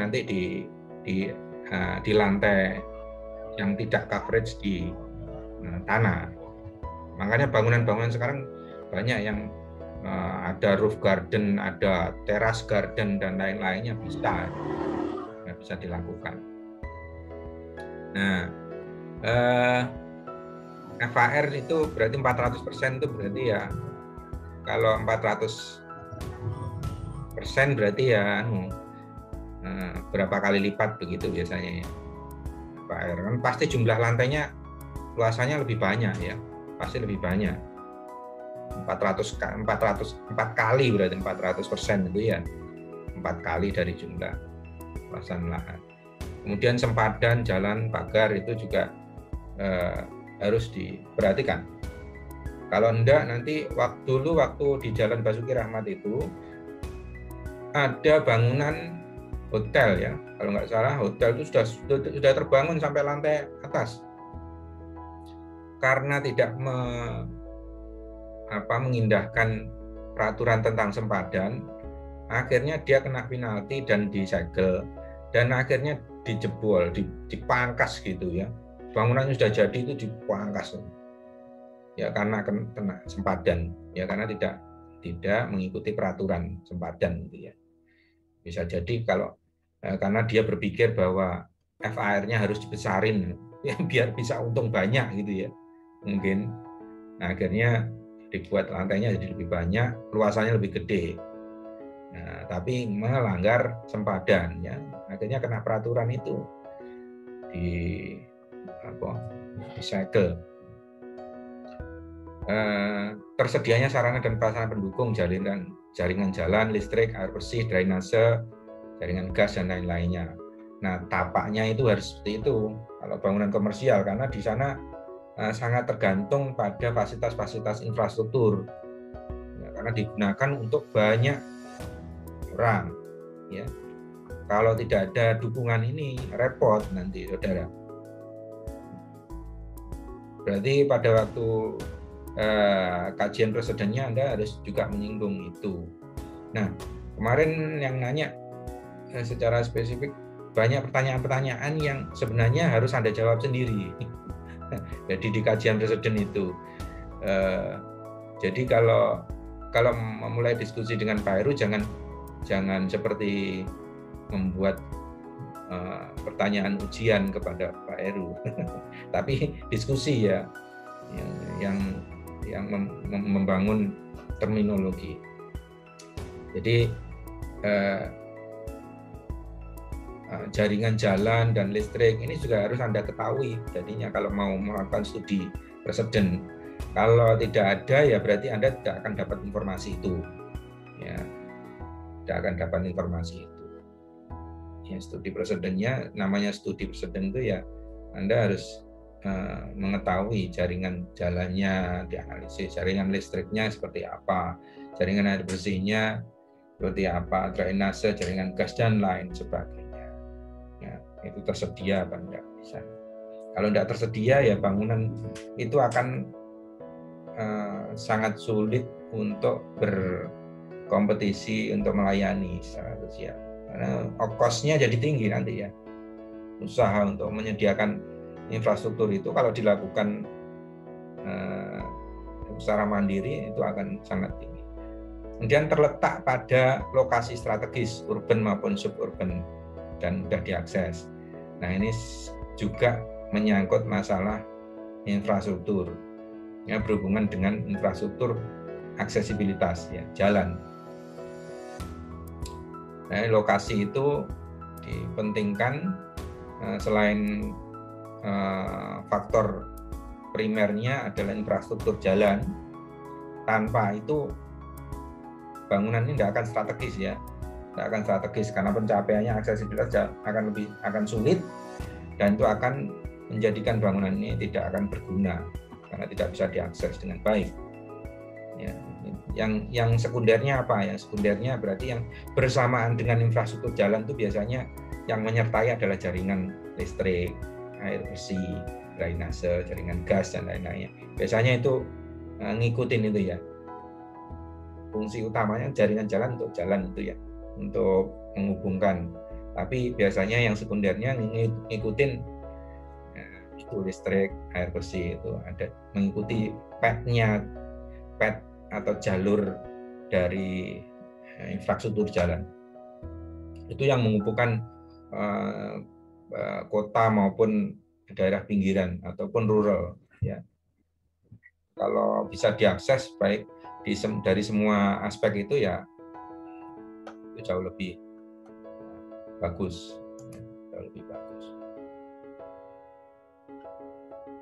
lantai yang tidak coverage di tanah. Makanya bangunan-bangunan sekarang banyak yang ada roof garden, ada teras garden dan lain-lainnya, bisa dilakukan. Nah, FAR itu berarti 400% itu berarti ya, kalau 400% berarti ya berapa kali lipat begitu biasanya ya. FAR kan pasti jumlah lantainya luasannya lebih banyak ya, pasti lebih banyak. 4 kali berarti 400% itu ya, 4 kali dari jumlah luasan lahan. Kemudian sempadan, jalan, pagar itu juga harus diperhatikan. Kalau enggak nanti waktu di Jalan Basuki Rahmat itu ada bangunan hotel ya, kalau nggak salah hotel itu sudah terbangun sampai lantai atas. Karena tidak mengindahkan peraturan tentang sempadan, akhirnya dia kena penalti dan disegel, dan akhirnya dijebol, dipangkas gitu ya. Bangunannya sudah jadi itu dipangkas ya, karena kena sempadan ya, karena tidak mengikuti peraturan sempadan gitu ya. Bisa jadi karena dia berpikir bahwa FAR-nya harus dibesarin ya, biar bisa untung banyak gitu ya mungkin. Nah, akhirnya dibuat lantainya jadi lebih banyak, luasannya lebih gede. Nah, tapi melanggar sempadan ya, akhirnya kena peraturan itu disegel. Tersedianya sarana dan prasarana pendukung, jaringan jalan, listrik, air bersih, drainase, jaringan gas dan lain-lainnya. Nah, tapaknya itu harus seperti itu kalau bangunan komersial, karena di sana sangat tergantung pada fasilitas-fasilitas infrastruktur ya, karena digunakan untuk banyak orang ya. Kalau tidak ada dukungan ini repot nanti saudara. Berarti pada waktu kajian presidennya Anda harus juga menyinggung itu. Nah, kemarin yang nanya secara spesifik banyak pertanyaan-pertanyaan yang sebenarnya harus Anda jawab sendiri. Jadi di kajian presiden itu. Jadi kalau memulai diskusi dengan Pak Heru, jangan seperti membuat pertanyaan ujian kepada Pak Heru, tapi diskusi ya, yang membangun terminologi. Jadi jaringan jalan dan listrik ini juga harus Anda ketahui. Jadinya kalau mau melakukan studi presiden, kalau tidak ada ya berarti Anda tidak akan dapat informasi itu. Ya, tidak akan dapat informasi itu. Ya, studi presidennya, namanya studi presiden itu ya Anda harus mengetahui jaringan jalannya, dianalisis jaringan listriknya seperti apa, jaringan air bersihnya seperti apa, drainase, jaringan gas dan lain sebagainya. Ya, itu tersedia apa enggak bisa. Kalau enggak tersedia ya bangunan itu akan sangat sulit untuk berkompetisi untuk melayani secara sosial. Karena cost-nya jadi tinggi nanti ya. Usaha untuk menyediakan infrastruktur itu kalau dilakukan secara mandiri itu akan sangat tinggi. Kemudian terletak pada lokasi strategis urban maupun suburban dan mudah diakses. Nah, ini juga menyangkut masalah infrastruktur ya, berhubungan dengan infrastruktur aksesibilitas ya, jalan. Nah, lokasi itu dipentingkan selain faktor primernya adalah infrastruktur jalan. Tanpa itu bangunan ini tidak akan strategis ya, tidak akan strategis karena pencapaiannya aksesibilitas akan sulit, dan itu akan menjadikan bangunan ini tidak akan berguna karena tidak bisa diakses dengan baik. Ya, yang sekundernya apa ya? Sekundernya berarti yang bersamaan dengan infrastruktur jalan itu biasanya yang menyertai adalah jaringan listrik, air bersih, drainase, jaringan gas dan lain-lainnya. Biasanya itu ngikutin itu ya. Fungsi utamanya jaringan jalan untuk jalan itu ya, untuk menghubungkan. Tapi biasanya yang sekundernya ngikutin itu listrik, air bersih, itu ada mengikuti pet atau jalur dari infrastruktur jalan. Itu yang menghubungkan kota maupun daerah pinggiran ataupun rural ya. Kalau bisa diakses baik dari semua aspek itu ya itu jauh lebih bagus, jauh lebih bagus.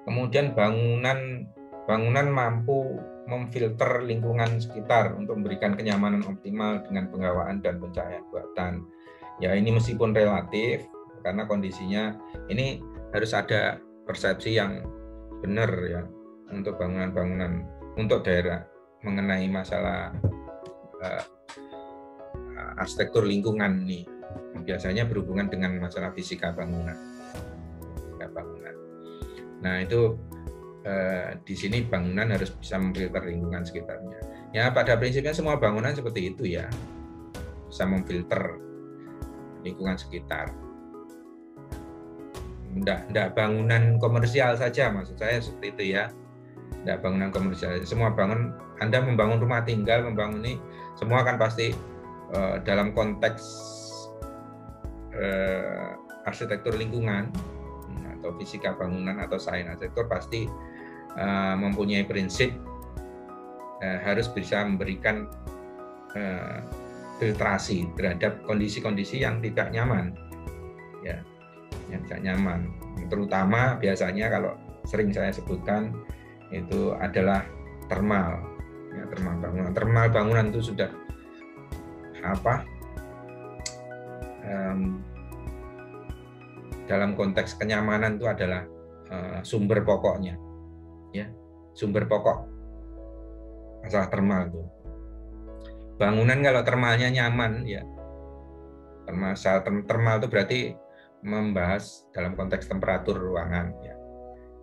Kemudian bangunan mampu memfilter lingkungan sekitar untuk memberikan kenyamanan optimal dengan penghawaan dan pencahayaan buatan. Ya, ini meskipun relatif karena kondisinya ini harus ada persepsi yang benar ya untuk bangunan-bangunan untuk daerah mengenai masalah arsitektur lingkungan nih. Biasanya berhubungan dengan masalah fisika bangunan. Nah, itu di sini bangunan harus bisa memfilter lingkungan sekitarnya. Ya, pada prinsipnya semua bangunan seperti itu ya. Bisa memfilter lingkungan sekitar. Enggak bangunan komersial saja, maksud saya seperti itu ya. Enggak bangunan komersial. Semua Anda membangun rumah tinggal, membangun ini semua kan pasti dalam konteks arsitektur lingkungan atau fisika bangunan atau sains arsitektur pasti mempunyai prinsip harus bisa memberikan filtrasi terhadap kondisi-kondisi yang tidak nyaman, ya, yang tidak nyaman. Terutama biasanya kalau sering saya sebutkan itu adalah termal, ya, termal bangunan itu sudah dalam konteks kenyamanan itu adalah sumber pokoknya, ya, sumber pokok masalah termal itu. Bangunan kalau termalnya nyaman, ya, termal itu berarti membahas dalam konteks temperatur ruangan, ya.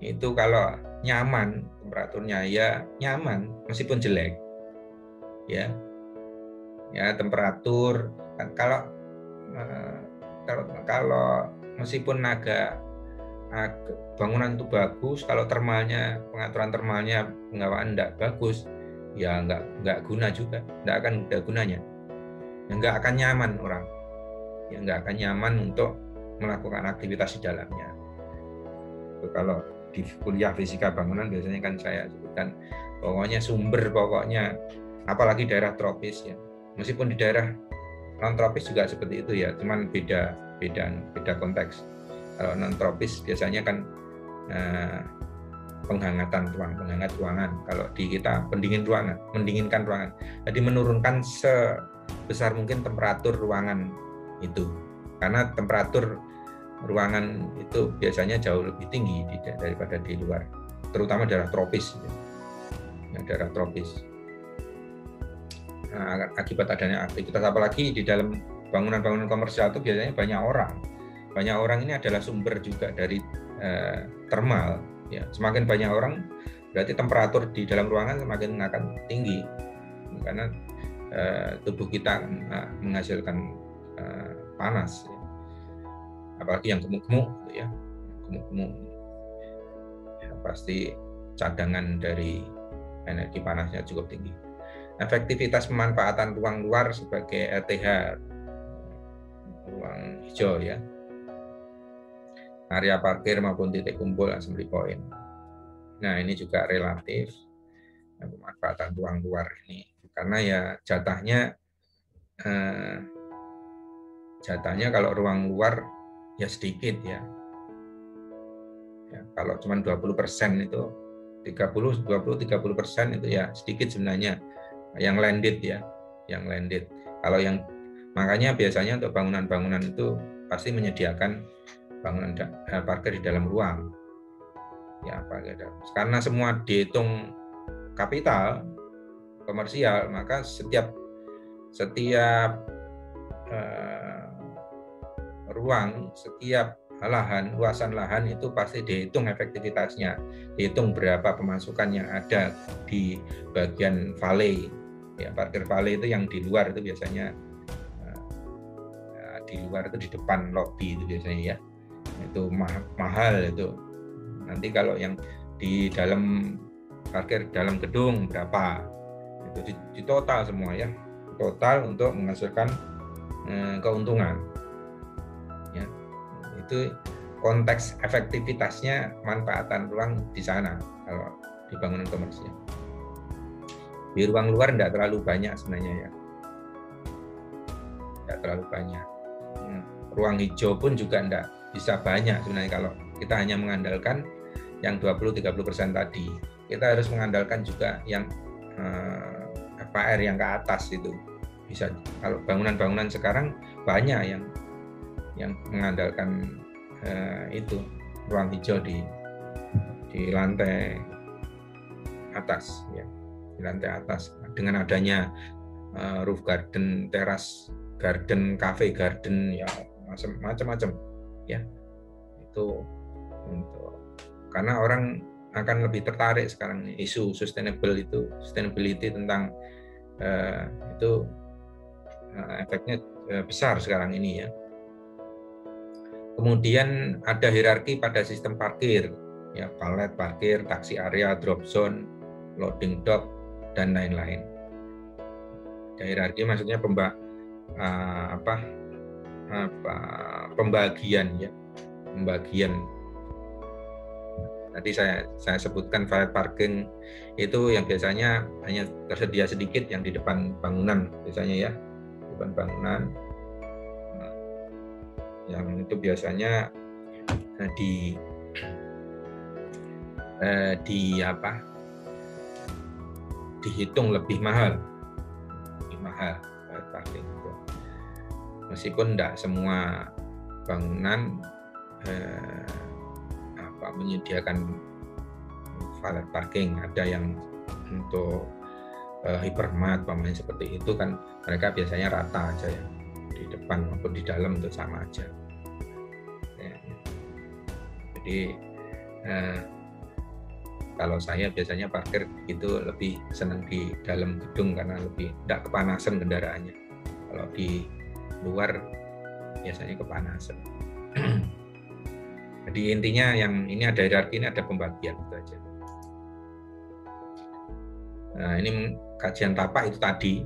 Itu kalau nyaman temperaturnya ya nyaman meskipun jelek, ya temperatur kalau meskipun agak bangunan itu bagus, kalau pengaturan termalnya penghawaan tidak bagus, ya nggak guna juga, nggak akan ada gunanya, nggak akan nyaman orang, ya nggak akan nyaman untuk melakukan aktivitas di dalamnya. Kalau di kuliah fisika bangunan biasanya kan saya sebutkan pokoknya sumber pokoknya, apalagi daerah tropis ya, meskipun di daerah non tropis juga seperti itu ya, cuman beda konteks. Kalau non tropis biasanya kan penghangat ruangan. Kalau di kita mendinginkan ruangan. Jadi menurunkan sebesar mungkin temperatur ruangan itu. Karena temperatur ruangan itu biasanya jauh lebih tinggi daripada di luar. Terutama daerah tropis. Ya, daerah tropis. Nah, akibat adanya aktivitas, apalagi di dalam bangunan-bangunan komersial itu biasanya banyak orang. Banyak orang ini adalah sumber juga dari termal. Ya, semakin banyak orang, berarti temperatur di dalam ruangan semakin akan tinggi, karena tubuh kita menghasilkan panas, ya. Apalagi yang gemuk-gemuk, ya, ya, pasti cadangan dari energi panasnya cukup tinggi. Efektivitas pemanfaatan ruang luar sebagai RTH, ruang hijau, ya, area parkir maupun titik kumpul assembly point. Nah, ini juga relatif pemanfaatan ruang luar ini, karena ya jatahnya kalau ruang luar ya sedikit ya. Kalau cuma 20% itu 20-30% itu ya sedikit sebenarnya yang landed ya, yang landed. Kalau yang makanya biasanya untuk bangunan-bangunan itu pasti menyediakan bangunan parkir di dalam ruang. Ya, karena semua dihitung kapital komersial, maka setiap ruang, setiap luasan lahan itu pasti dihitung efektivitasnya, dihitung berapa pemasukan yang ada di bagian valley. Ya, parkir valley itu yang di luar itu biasanya di luar itu di depan lobi itu biasanya ya. Itu mahal itu. Nanti kalau yang di dalam parkir dalam gedung berapa, itu di total semua ya, total untuk menghasilkan keuntungan ya. Itu konteks efektivitasnya manfaatan ruang di sana kalau di bangunan komersial. Di ruang luar tidak terlalu banyak sebenarnya ya, tidak terlalu banyak. Ruang hijau pun juga tidak bisa banyak sebenarnya kalau kita hanya mengandalkan yang 20-30% tadi. Kita harus mengandalkan juga yang FHR yang ke atas itu. Bisa, kalau bangunan-bangunan sekarang banyak yang mengandalkan itu ruang hijau di lantai atas, ya, di lantai atas dengan adanya roof garden, teras garden, cafe garden, ya macam-macam, ya itu untuk karena orang akan lebih tertarik sekarang isu sustainability tentang itu efeknya besar sekarang ini, ya. Kemudian ada hierarki pada sistem parkir, ya, valet parkir, taksi area, drop zone, loading dock, dan lain-lain. Ada hierarki maksudnya pembagian, ya, pembagian. Tadi saya sebutkan valet parking itu yang biasanya hanya tersedia sedikit yang di depan bangunan biasanya, ya, depan bangunan. Yang itu biasanya dihitung lebih mahal parking itu. Meskipun tidak semua bangunan menyediakan valet parking, ada yang untuk hypermart seperti itu kan mereka biasanya rata aja, ya, di depan maupun di dalam itu sama aja. Ya. Jadi kalau saya biasanya parkir itu lebih senang di dalam gedung karena lebih tidak kepanasan kendaraannya. Kalau di luar biasanya kepanasan. Jadi intinya yang ini ada hierarki, ini ada pembagian itu aja. Nah, ini kajian tapak itu tadi.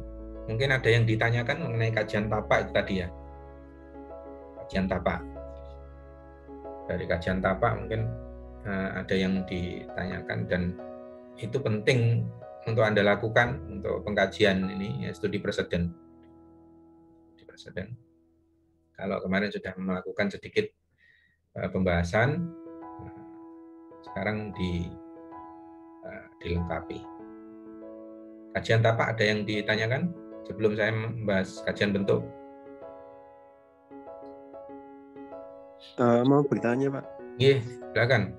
Mungkin ada yang ditanyakan mengenai kajian tapak itu tadi, ya. Kajian tapak. Dari kajian tapak mungkin ada yang ditanyakan dan itu penting untuk Anda lakukan untuk pengkajian ini, ya, studi preseden. Kalau kemarin sudah melakukan sedikit pembahasan, sekarang dilengkapi. Kajian tapak ada yang ditanyakan sebelum saya membahas kajian bentuk? Mau bertanya, Pak. Iya, silakan.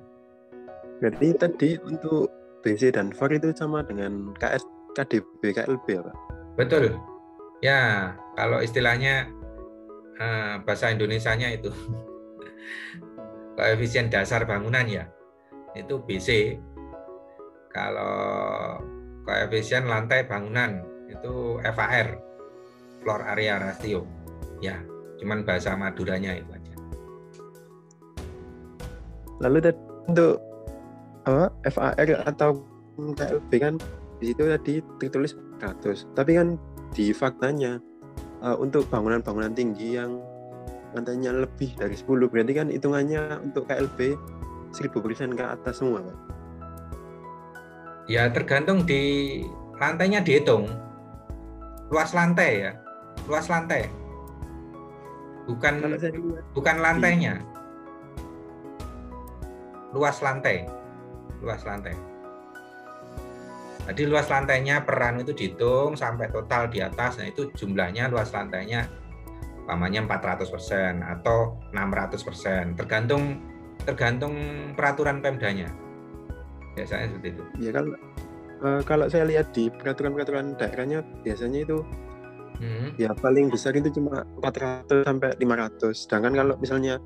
Berarti tadi untuk BC dan VAR itu sama dengan KDB, KLB, ya, Pak? Betul. Ya, kalau istilahnya bahasa Indonesianya itu koefisien dasar bangunan, ya, itu BC. Kalau koefisien lantai bangunan itu FAR, floor area ratio, ya, cuman bahasa Maduranya itu aja. Lalu untuk FAR atau KLB kan di situ tadi tertulis 100, tapi kan di faktanya untuk bangunan-bangunan tinggi yang lantainya lebih dari 10, berarti kan hitungannya untuk KLB 1000% ke atas semua, Pak? Ya tergantung di lantainya dihitung. Luas lantai, ya. Luas lantai. Bukan lantainya. Luas lantai. Jadi luas lantainya peran itu dihitung sampai total di atas. Nah, itu jumlahnya luas lantainya umpamanya 400% atau 600%, tergantung peraturan Pemdanya. Biasanya seperti itu. Ya, kalau saya lihat di peraturan daerahnya biasanya itu ya paling besar itu cuma 400 sampai 500. Sedangkan kalau misalnya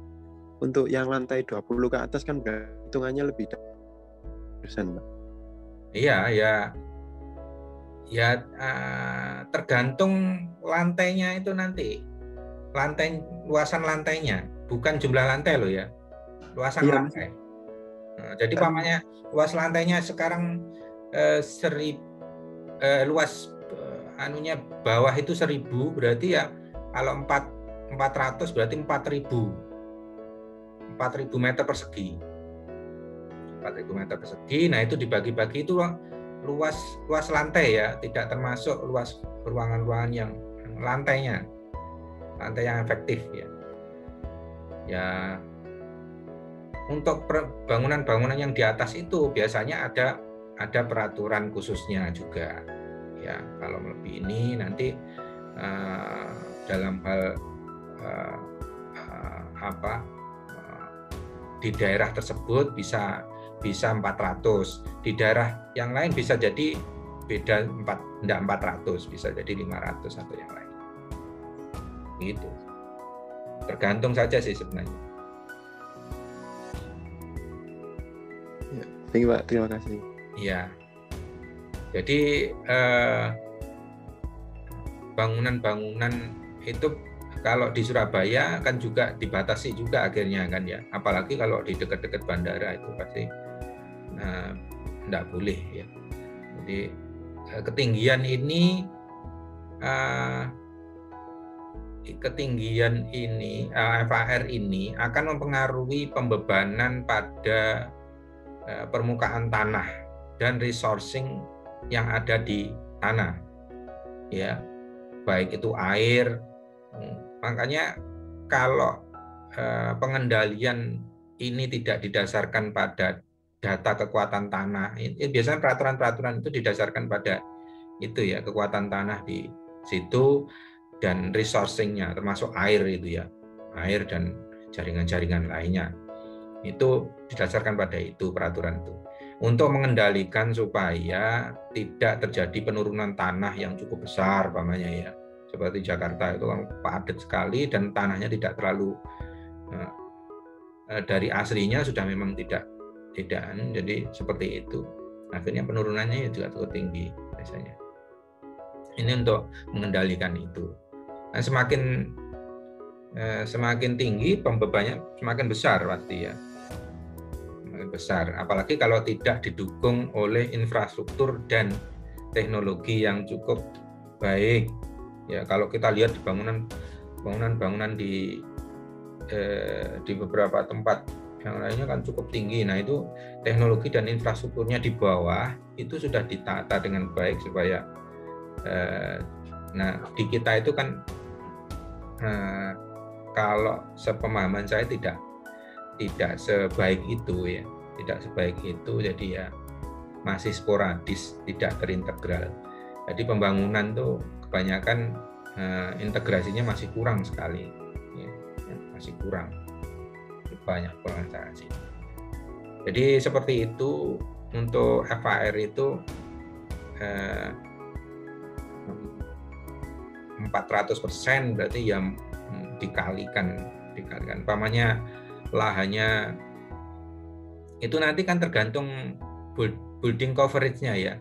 untuk yang lantai 20 ke atas kan hitungannya lebih dari persen, Pak. Iya, ya tergantung lantainya itu nanti. Luasan lantainya, bukan jumlah lantai loh, ya. Luasan lantai. Nah, jadi umpamanya luas lantainya sekarang luas bawah itu 1000, berarti ya kalau 400 berarti 4000 meter persegi. 4.000 meter persegi. Nah, itu dibagi-bagi itu luas lantai, ya, tidak termasuk luas ruangan-ruangan yang lantai yang efektif, ya. Ya untuk bangunan-bangunan yang di atas itu biasanya ada peraturan khususnya juga. Ya, kalau melebihi ini nanti dalam hal di daerah tersebut bisa 400, di daerah yang lain bisa jadi beda 400, bisa jadi 500 atau yang lain. Gitu. Tergantung saja sih sebenarnya. Ya, thank you, Pak. Terima kasih. Iya. Jadi bangunan-bangunan itu kalau di Surabaya kan juga dibatasi juga akhirnya kan ya. Apalagi kalau di dekat-dekat bandara itu pasti enggak boleh ya. Jadi ketinggian ini FAR ini akan mempengaruhi pembebanan pada permukaan tanah dan resourcing yang ada di tanah, ya, baik itu air. Makanya kalau pengendalian ini tidak didasarkan pada data kekuatan tanah, biasanya peraturan-peraturan itu didasarkan pada itu ya, kekuatan tanah di situ dan resourcing-nya termasuk air itu ya, air dan jaringan-jaringan lainnya. Itu didasarkan pada itu peraturan itu. Untuk mengendalikan supaya tidak terjadi penurunan tanah yang cukup besar umpamanya ya. Seperti Jakarta itu kan padat sekali dan tanahnya tidak terlalu dari aslinya sudah memang tidak jadi seperti itu. Akhirnya penurunannya juga cukup tinggi biasanya. Ini untuk mengendalikan itu. Nah, semakin tinggi pembebannya semakin besar pasti ya, semakin besar. Apalagi kalau tidak didukung oleh infrastruktur dan teknologi yang cukup baik. Ya, kalau kita lihat di bangunan di beberapa tempat yang lainnya kan cukup tinggi. Nah, itu teknologi dan infrastrukturnya di bawah itu sudah ditata dengan baik supaya nah di kita itu kan kalau sepemahaman saya tidak sebaik itu ya, tidak sebaik itu, jadi ya masih sporadis, tidak terintegral. Jadi pembangunan tuh kebanyakan integrasinya masih kurang sekali, ya, masih kurang, banyak sih. Jadi seperti itu untuk FAR itu 400% berarti yang dikalikan. Umpamanya lahannya itu nanti kan tergantung building coverage-nya ya.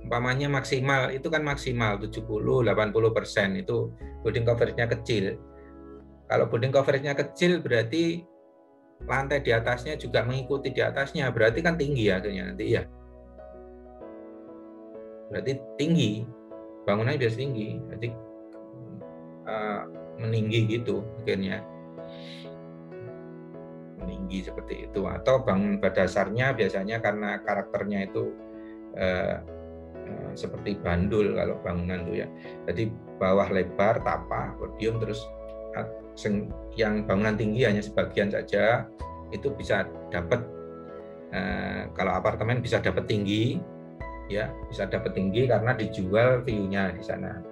Umpamanya maksimal itu kan maksimal 70-80% itu building coverage-nya kecil. Kalau building coverage-nya kecil berarti lantai di atasnya juga mengikuti di atasnya, berarti kan tinggi akhirnya nanti ya. Berarti tinggi, bangunannya biasa tinggi, jadi meninggi gitu akhirnya, meninggi seperti itu. Atau bangun berdasarnya biasanya karena karakternya itu seperti bandul kalau bangunan itu ya, jadi bawah lebar tapa podium, terus yang bangunan tinggi hanya sebagian saja, itu bisa dapat kalau apartemen bisa dapat tinggi ya, bisa dapat tinggi karena dijual view-nya di sana.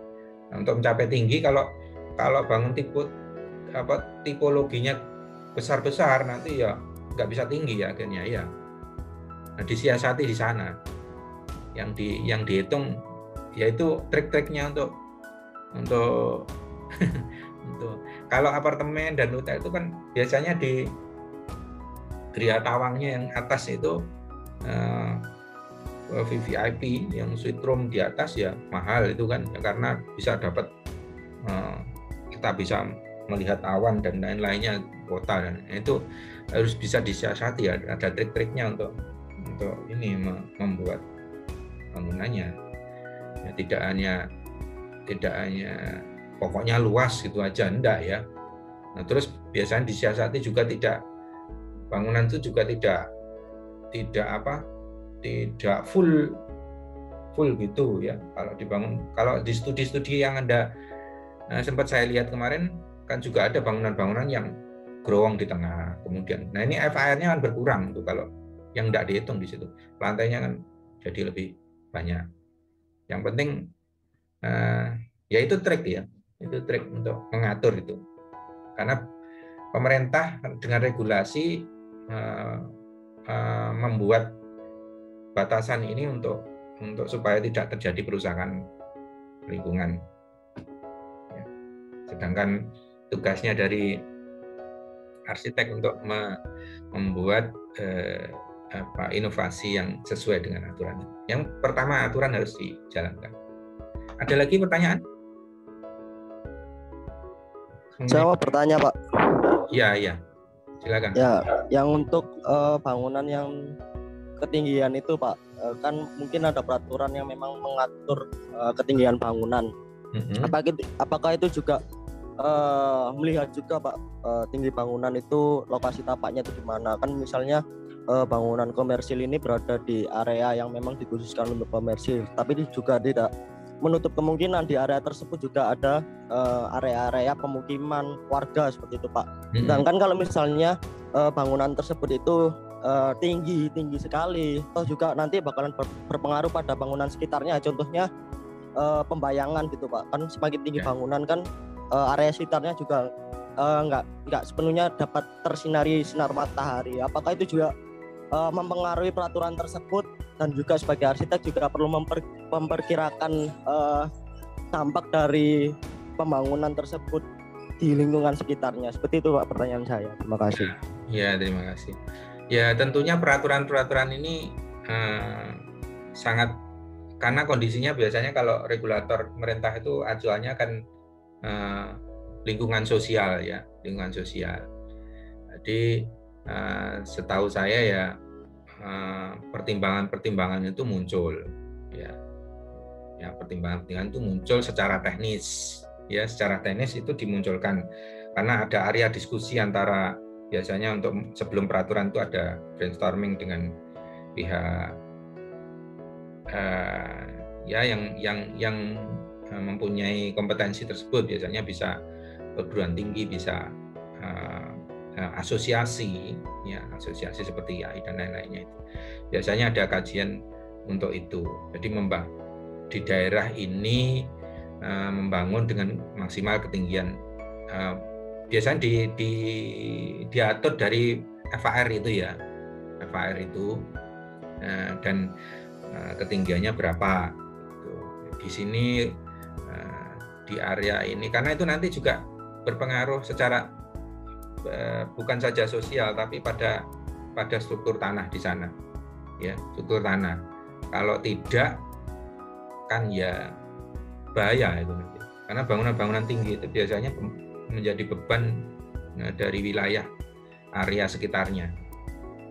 Nah, untuk mencapai tinggi kalau bangun tipologinya besar-besar nanti ya nggak bisa tinggi ya akhirnya ya. Nah, disiasati di sana. Yang dihitung yaitu trik-triknya untuk untuk kalau apartemen dan hotel itu kan biasanya di Gria Tawangnya yang atas itu VVIP, yang suite room di atas ya mahal itu kan ya, karena bisa dapat kita bisa melihat awan dan lain-lainnya kota, dan itu harus bisa disiasati ya, ada trik-triknya untuk ini membuat bangunannya ya, tidak hanya pokoknya luas gitu aja, enggak ya. Nah, terus biasanya disiasati juga bangunan itu juga tidak full gitu ya. Kalau dibangun, kalau di studi-studi yang sempat saya lihat kemarin kan juga ada bangunan-bangunan yang growong di tengah, kemudian, nah ini FAR-nya kan berkurang tuh kalau yang tidak dihitung di situ, lantainya kan jadi lebih banyak. Yang penting ya itu trik ya, itu trik untuk mengatur itu, karena pemerintah dengan regulasi membuat batasan ini untuk supaya tidak terjadi perusakan lingkungan. Ya. Sedangkan tugasnya dari arsitek untuk membuat inovasi yang sesuai dengan aturan. Yang pertama, aturan harus dijalankan. Ada lagi pertanyaan? Saya mau bertanya, Pak. Iya. Silakan. Ya, yang untuk bangunan yang ketinggian itu, Pak, kan mungkin ada peraturan yang memang mengatur ketinggian bangunan. Apakah itu juga melihat juga, Pak, tinggi bangunan itu lokasi tapaknya itu di mana? Kan misalnya bangunan komersil ini berada di area yang memang dikhususkan untuk komersil, tapi juga tidak menutup kemungkinan di area tersebut juga ada area-area pemukiman warga seperti itu, Pak. Sedangkan kalau misalnya bangunan tersebut itu tinggi sekali, atau juga nanti bakalan berpengaruh pada bangunan sekitarnya. Contohnya pembayangan gitu, Pak. Kan semakin tinggi bangunan kan area sekitarnya juga nggak sepenuhnya dapat tersinari sinar matahari. Apakah itu juga mempengaruhi peraturan tersebut, dan juga sebagai arsitek juga perlu memperkirakan dampak dari pembangunan tersebut di lingkungan sekitarnya. Seperti itu, Pak, pertanyaan saya. Terima kasih. Ya, terima kasih. Ya, tentunya peraturan-peraturan ini sangat, karena kondisinya biasanya kalau regulator pemerintah itu acuannya kan lingkungan sosial ya, lingkungan sosial. Jadi setahu saya ya pertimbangan-pertimbangan itu muncul ya, pertimbangan-pertimbangan itu muncul secara teknis ya, secara teknis itu dimunculkan karena ada area diskusi antara, biasanya untuk sebelum peraturan itu ada brainstorming dengan pihak ya yang mempunyai kompetensi tersebut, biasanya bisa perguruan tinggi, bisa asosiasi ya, asosiasi seperti IAI dan lain-lainnya itu. Biasanya ada kajian untuk itu. Jadi di daerah ini membangun dengan maksimal ketinggian, biasanya diatur dari FAR itu ya, FAR itu dan ketinggiannya berapa. Di sini di area ini, karena itu nanti juga berpengaruh secara bukan saja sosial tapi pada struktur tanah di sana ya, struktur tanah. Kalau tidak kan ya bahaya itu nanti, karena bangunan-bangunan tinggi itu biasanya menjadi beban dari wilayah area sekitarnya.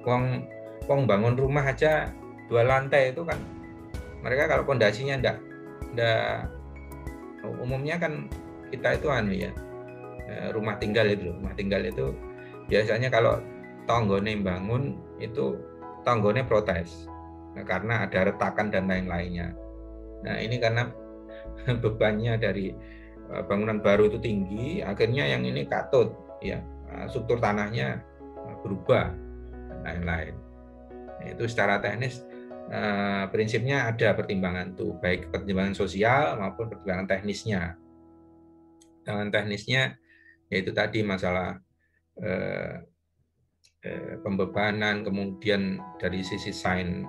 Wong bangun rumah aja 2 lantai itu kan, mereka kalau pondasinya enggak umumnya kan kita itu ya, rumah tinggal itu biasanya kalau tonggone bangun itu tonggone protes karena ada retakan dan lain-lainnya. Nah ini karena bebannya dari bangunan baru itu tinggi, akhirnya yang ini katut ya, struktur tanahnya berubah dan lain-lain. Nah, itu secara teknis prinsipnya ada pertimbangan tuh, baik pertimbangan sosial maupun pertimbangan teknisnya. Pertimbangan teknisnya yaitu tadi masalah pembebanan, kemudian dari sisi desain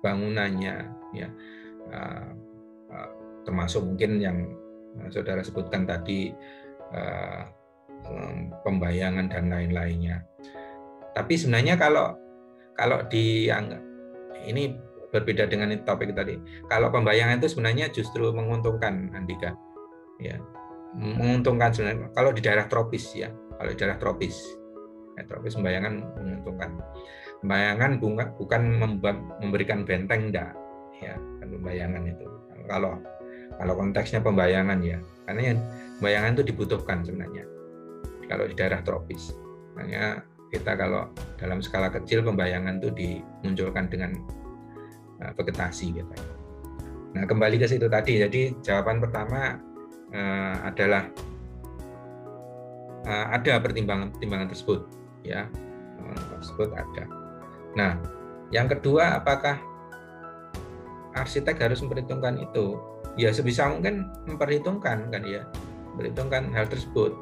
bangunannya ya, termasuk mungkin yang saudara sebutkan tadi pembayangan dan lain-lainnya. Tapi sebenarnya kalau dianggap ini berbeda dengan topik tadi, kalau pembayangan itu sebenarnya justru menguntungkan, Andika ya, menguntungkan sebenarnya kalau di daerah tropis ya, kalau di daerah tropis pembayangan menguntungkan. Pembayangan bukan memberikan benteng, enggak ya, kan pembayangan itu. Kalau konteksnya pembayangan ya, karena yang pembayangan itu dibutuhkan sebenarnya kalau di daerah tropis. Makanya kita kalau dalam skala kecil pembayangan itu dimunculkan dengan vegetasi gitu. Nah, kembali ke situ tadi. Jadi jawaban pertama adalah ada pertimbangan tersebut, ya, tersebut ada. Nah, yang kedua, apakah arsitek harus memperhitungkan itu? Ya sebisa mungkin memperhitungkan kan ya, memperhitungkan hal tersebut.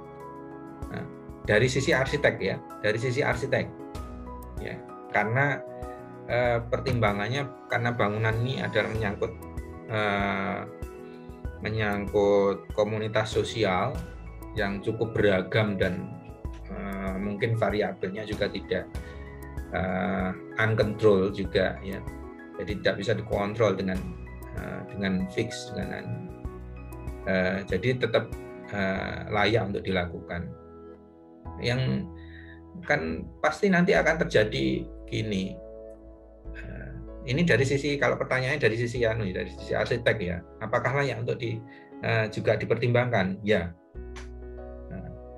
Nah, dari sisi arsitek ya, dari sisi arsitek, ya, karena pertimbangannya karena bangunan ini adalah menyangkut komunitas sosial yang cukup beragam dan mungkin variabelnya juga tidak uncontrol juga ya, jadi tidak bisa dikontrol dengan fix jadi tetap layak untuk dilakukan. Yang kan pasti nanti akan terjadi gini, ini dari sisi, kalau pertanyaannya dari sisi dari sisi arsitek ya, apakah layak untuk juga dipertimbangkan? Ya,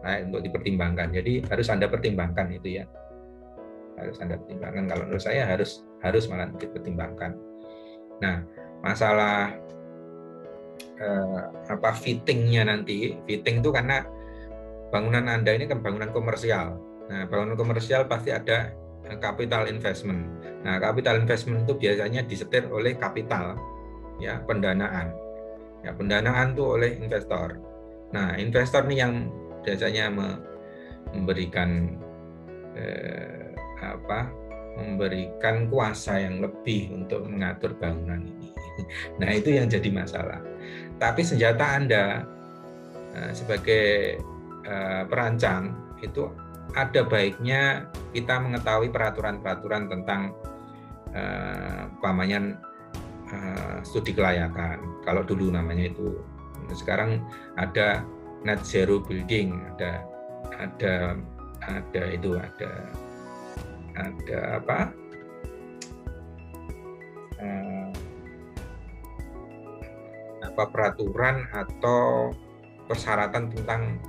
layak untuk dipertimbangkan. Jadi harus Anda pertimbangkan itu ya, harus Anda pertimbangkan. Kalau menurut saya harus malah dipertimbangkan. Nah, masalah fittingnya nanti, fitting itu karena bangunan Anda ini kan bangunan komersial. Nah, bangunan komersial pasti ada capital investment. Nah, capital investment itu biasanya disetir oleh kapital, ya, pendanaan. Ya, pendanaan itu oleh investor. Nah, investor ini yang biasanya memberikan memberikan kuasa yang lebih untuk mengatur bangunan ini. Nah, itu yang jadi masalah. Tapi senjata Anda sebagai perancang itu ada baiknya kita mengetahui peraturan-peraturan tentang studi kelayakan. Kalau dulu namanya itu, sekarang ada net zero building, ada peraturan atau persyaratan tentang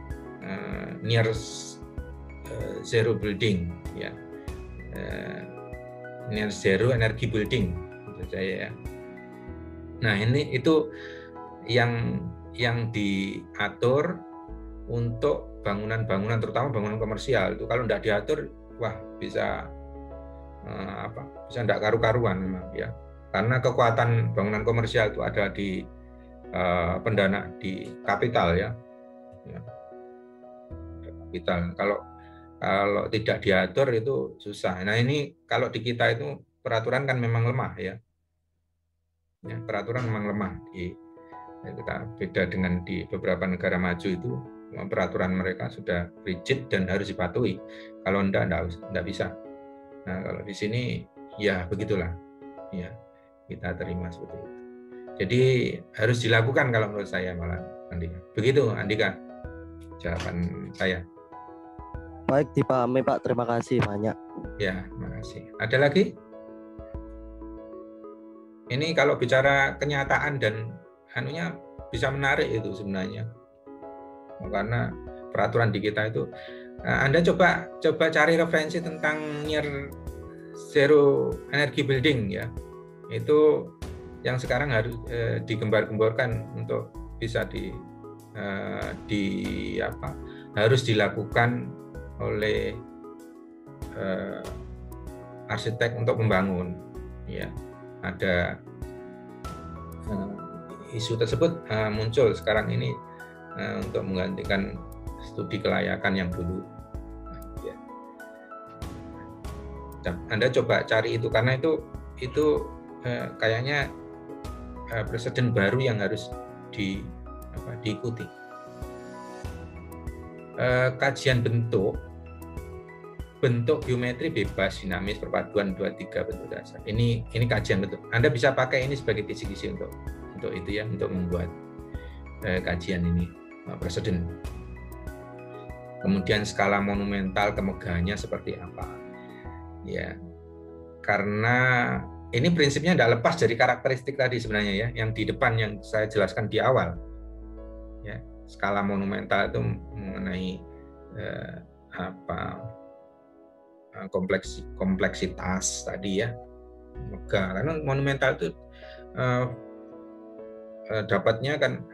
near zero building ya, near zero energy building menurut saya ya. Nah, itu yang diatur untuk bangunan-bangunan, terutama bangunan komersial. Itu kalau tidak diatur, wah bisa tidak karu-karuan memang ya, karena kekuatan bangunan komersial itu ada di pendana, di kapital ya, kapital. Kalau tidak diatur itu susah. Nah, ini kalau di kita itu peraturan kan memang lemah ya, peraturan memang lemah. Kita beda dengan di beberapa negara maju itu, peraturan mereka sudah rigid dan harus dipatuhi. Kalau enggak bisa. Nah, kalau di sini ya begitulah, ya kita terima seperti itu. Jadi harus dilakukan kalau menurut saya malah, Andika. Begitu, Andika, jawaban saya. Baik, dipahami Pak. Terima kasih banyak. Ya, terima kasih. Ada lagi? Ini kalau bicara kenyataan dan anunya bisa menarik itu sebenarnya. Karena peraturan di kita itu, Anda coba cari referensi tentang near zero energy building ya. Itu yang sekarang harus digembar-gemborkan untuk bisa harus dilakukan oleh arsitek untuk membangun ya. Ada isu tersebut muncul sekarang ini untuk menggantikan studi kelayakan yang dulu ya. Anda coba cari itu, karena itu kayaknya presiden baru yang harus diikuti. Kajian bentuk geometri bebas dinamis perpaduan 2-3 bentuk dasar. Ini kajian bentuk. Anda bisa pakai ini sebagai kisi-kisi untuk itu ya, untuk membuat kajian ini presiden. Kemudian skala monumental kemegahannya seperti apa? Ya. Karena ini prinsipnya tidak lepas dari karakteristik tadi sebenarnya ya, yang di depan yang saya jelaskan di awal. Ya, skala monumental itu mengenai kompleksitas tadi ya, megah. Karena monumental itu dapatnya kan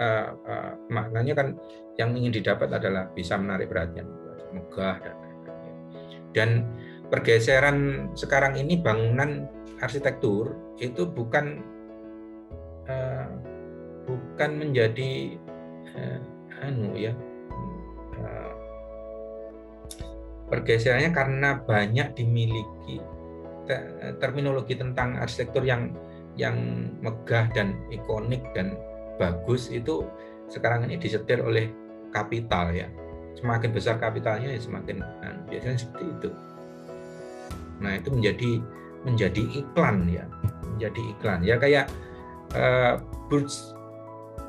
maknanya kan yang ingin didapat adalah bisa menarik perhatian. megah dan lain-lain. Dan pergeseran sekarang ini bangunan arsitektur itu bukan menjadi pergeserannya karena banyak dimiliki terminologi tentang arsitektur yang megah dan ikonik dan bagus itu sekarang ini disetir oleh kapital ya. Semakin besar kapitalnya ya semakin biasanya seperti itu. Nah, itu menjadi iklan ya. Menjadi iklan. Ya kayak Burj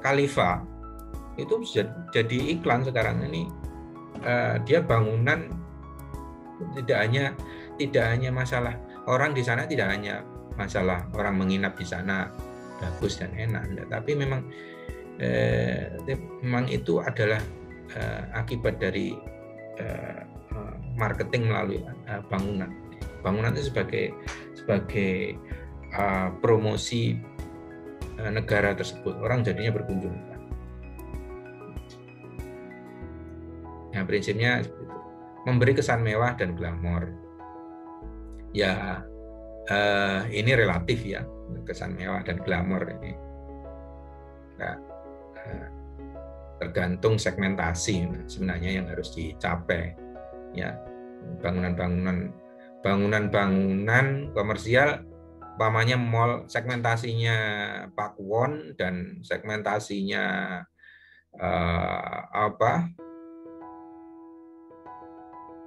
Khalifa itu jadi iklan sekarang ini. Dia bangunan tidak hanya masalah orang di sana, tidak hanya masalah orang menginap di sana bagus dan enak, tapi memang itu adalah akibat dari marketing melalui bangunan. Bangunan itu sebagai promosi negara tersebut, orang jadinya berkunjung. Nah, prinsipnya memberi kesan mewah dan glamor. Ya, ini relatif ya, kesan mewah dan glamor ini. Nah, tergantung segmentasi sebenarnya yang harus dicapai. Ya, bangunan komersial, umpamanya mall, segmentasinya Pakuwon dan segmentasinya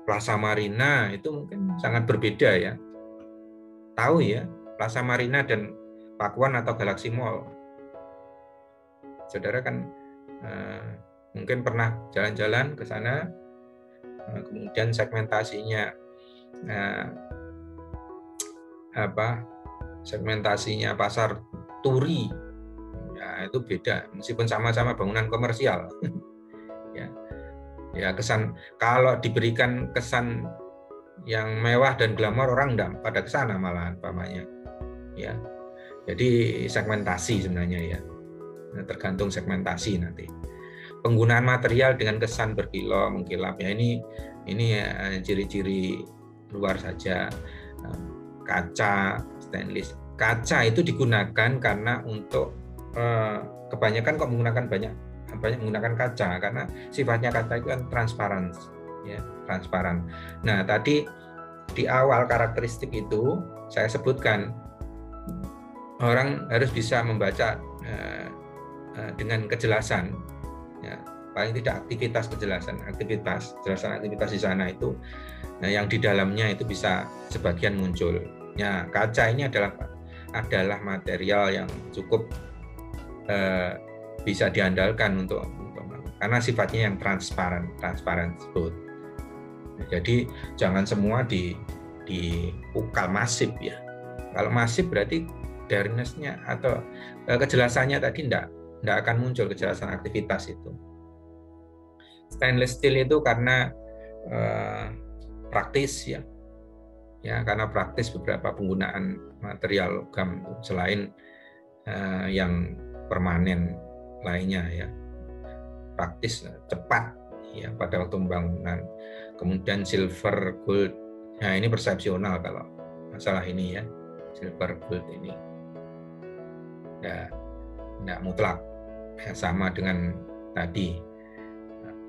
Plaza Marina itu mungkin sangat berbeda ya. Tahu ya, Plaza Marina dan Pakuwon atau Galaxy Mall. Saudara kan mungkin pernah jalan-jalan ke sana, kemudian segmentasinya segmentasinya pasar turi, ya itu beda meskipun sama-sama bangunan komersial. Ya kesan, kalau diberikan kesan yang mewah dan glamor, orang enggak pada ke sana malahan umpamanya. Ya. Jadi segmentasi sebenarnya ya. Tergantung segmentasi nanti. Penggunaan material dengan kesan berkilau mengkilap ya, ini ciri-ciri luar saja. Kaca, stainless. Kaca itu digunakan karena untuk kebanyakan kok menggunakan banyak menggunakan kaca karena sifatnya kaca itu kan transparan ya, transparan. Nah, tadi di awal karakteristik itu saya sebutkan orang harus bisa membaca dengan kejelasan ya, paling tidak kejelasan aktivitas di sana itu, nah, yang di dalamnya itu bisa sebagian muncul. Ya, kaca ini adalah material yang cukup bisa diandalkan untuk karena sifatnya yang transparan tersebut. Jadi jangan semua dipukal masif ya. Kalau masif berarti darkness-nya atau kejelasannya tadi tidak akan muncul kejelasan aktivitas itu. Stainless steel itu karena praktis ya. Ya, karena praktis beberapa penggunaan material logam selain yang permanen lainnya ya, praktis, cepat ya pada waktu pembangunan. Kemudian silver, gold, nah ini persepsional kalau masalah ini ya, silver, gold ini tidak mutlak ya, sama dengan tadi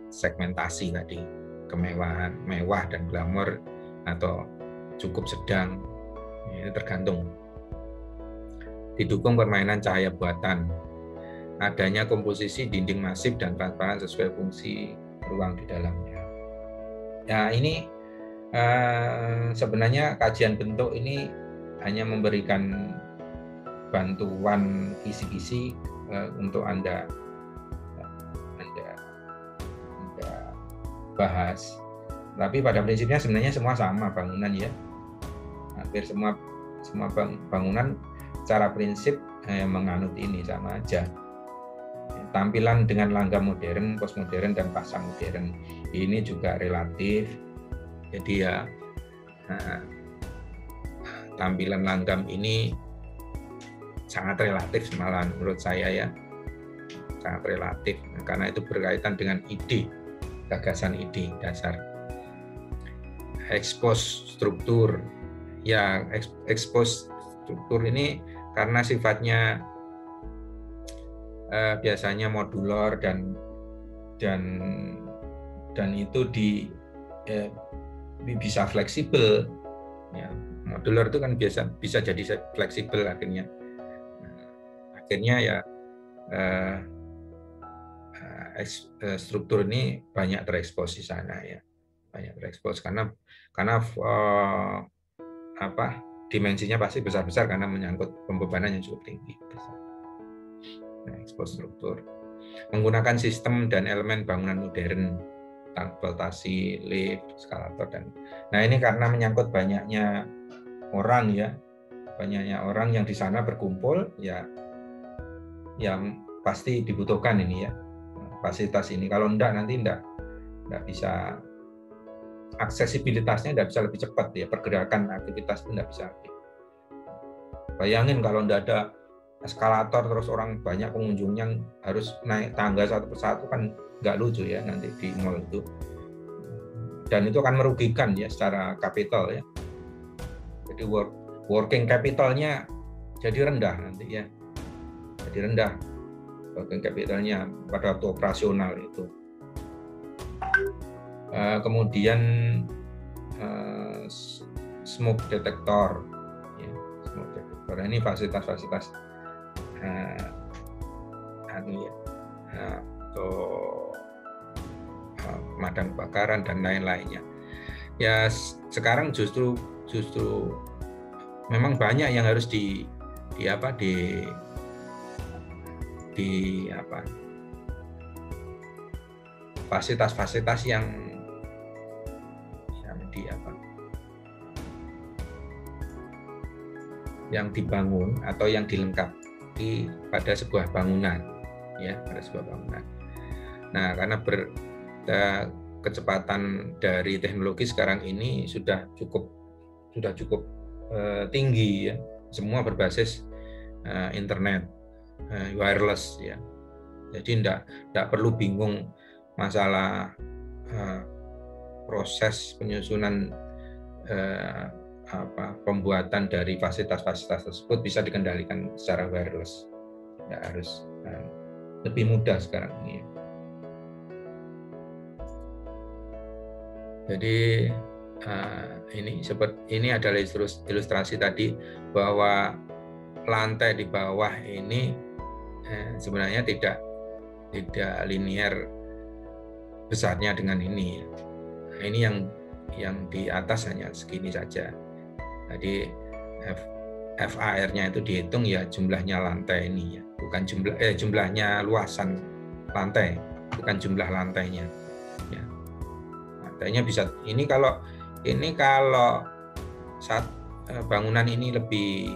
segmentasi tadi, kemewahan, mewah dan glamor atau cukup sedang, ini tergantung. Didukung permainan cahaya buatan, adanya komposisi dinding masif dan transparan sesuai fungsi ruang di dalamnya. Ya, ini sebenarnya kajian bentuk ini hanya memberikan bantuan kisi-kisi untuk Anda bahas. Tapi pada prinsipnya sebenarnya semua sama bangunan ya. Hampir semua bangunan secara prinsip menganut ini sama aja. Tampilan dengan langgam modern, postmodern, dan pasca modern ini juga relatif. Jadi ya, tampilan langgam ini sangat relatif malah menurut saya ya, sangat relatif karena itu berkaitan dengan ide, gagasan ide dasar. expose struktur. Ya, expose struktur ini karena sifatnya biasanya modular dan itu bisa fleksibel. Ya, modular itu kan bisa jadi fleksibel akhirnya. Ya struktur ini banyak terekspos di sana ya, banyak terekspos karena dimensinya pasti besar-besar karena menyangkut pembebanan yang cukup tinggi. Nah, ekspos struktur menggunakan sistem dan elemen bangunan modern, transportasi, lift, eskalator nah ini karena menyangkut banyaknya orang ya, banyaknya orang yang di sana berkumpul ya, yang pasti dibutuhkan ini ya fasilitas ini. Kalau nanti enggak bisa, aksesibilitasnya enggak bisa lebih cepat ya, pergerakan aktivitas itu enggak bisa. Bayangin kalau enggak ada eskalator terus orang banyak pengunjungnya harus naik tangga satu persatu kan nggak lucu ya nanti di mall itu, dan itu akan merugikan ya secara kapital ya. Jadi working capitalnya jadi rendah nanti ya, jadi rendah working capitalnya pada waktu operasional itu. Kemudian smoke detector ya, smoke detector ini fasilitas pemadam kebakaran dan lain-lainnya. Ya sekarang justru memang banyak yang harus fasilitas-fasilitas yang dibangun atau yang dilengkapi pada sebuah bangunan ya, pada sebuah bangunan. Nah, karena kecepatan dari teknologi sekarang ini sudah cukup tinggi ya, semua berbasis internet, wireless ya. Jadi tidak perlu bingung masalah proses penyusunan pembuatan dari fasilitas-fasilitas tersebut bisa dikendalikan secara wireless. Ya, harus lebih mudah sekarang ini. Jadi ini adalah ilustrasi tadi bahwa lantai di bawah ini sebenarnya tidak linear besarnya dengan ini. Nah, ini yang di atas hanya segini saja. Jadi FAR-nya itu dihitung ya jumlahnya lantai ini ya, bukan jumlahnya luasan lantai, bukan jumlah lantainya. Ya. Lantainya bisa ini kalau saat bangunan ini lebih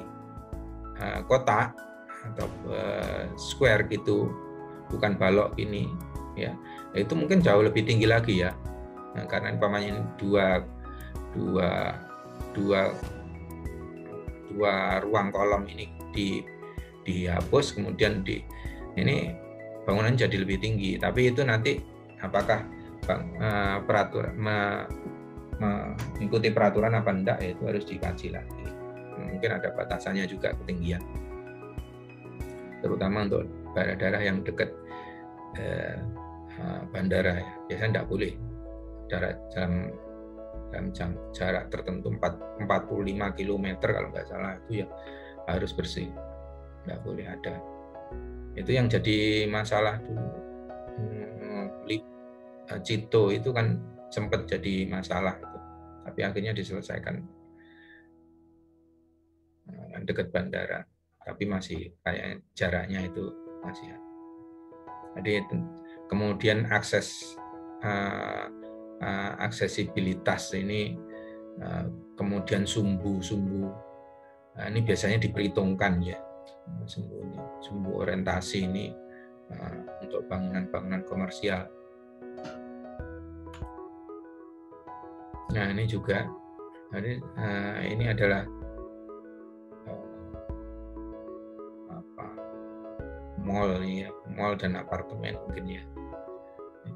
kotak atau square gitu, bukan balok ini ya, itu mungkin jauh lebih tinggi lagi ya. Nah, karena umpamanya dua ruang kolom ini dihapus, kemudian ini bangunan jadi lebih tinggi. Tapi itu nanti apakah peraturan mengikuti peraturan apa enggak ya, itu harus dikaji lagi. Mungkin ada batasannya juga ketinggian, terutama untuk daerah-daerah yang dekat bandara ya. Biasanya enggak boleh dalam jarak tertentu 45 km kalau nggak salah itu ya harus bersih, nggak boleh ada. Itu yang jadi masalah dulu. Cito itu kan sempat jadi masalah itu, tapi akhirnya diselesaikan dekat bandara, tapi masih kayak jaraknya itu masih. Jadi kemudian aksesibilitas ini, kemudian sumbu ini biasanya diperhitungkan ya, sumbu orientasi ini untuk bangunan komersial. Nah ini juga ini adalah mall ya, mall dan apartemen mungkin ya.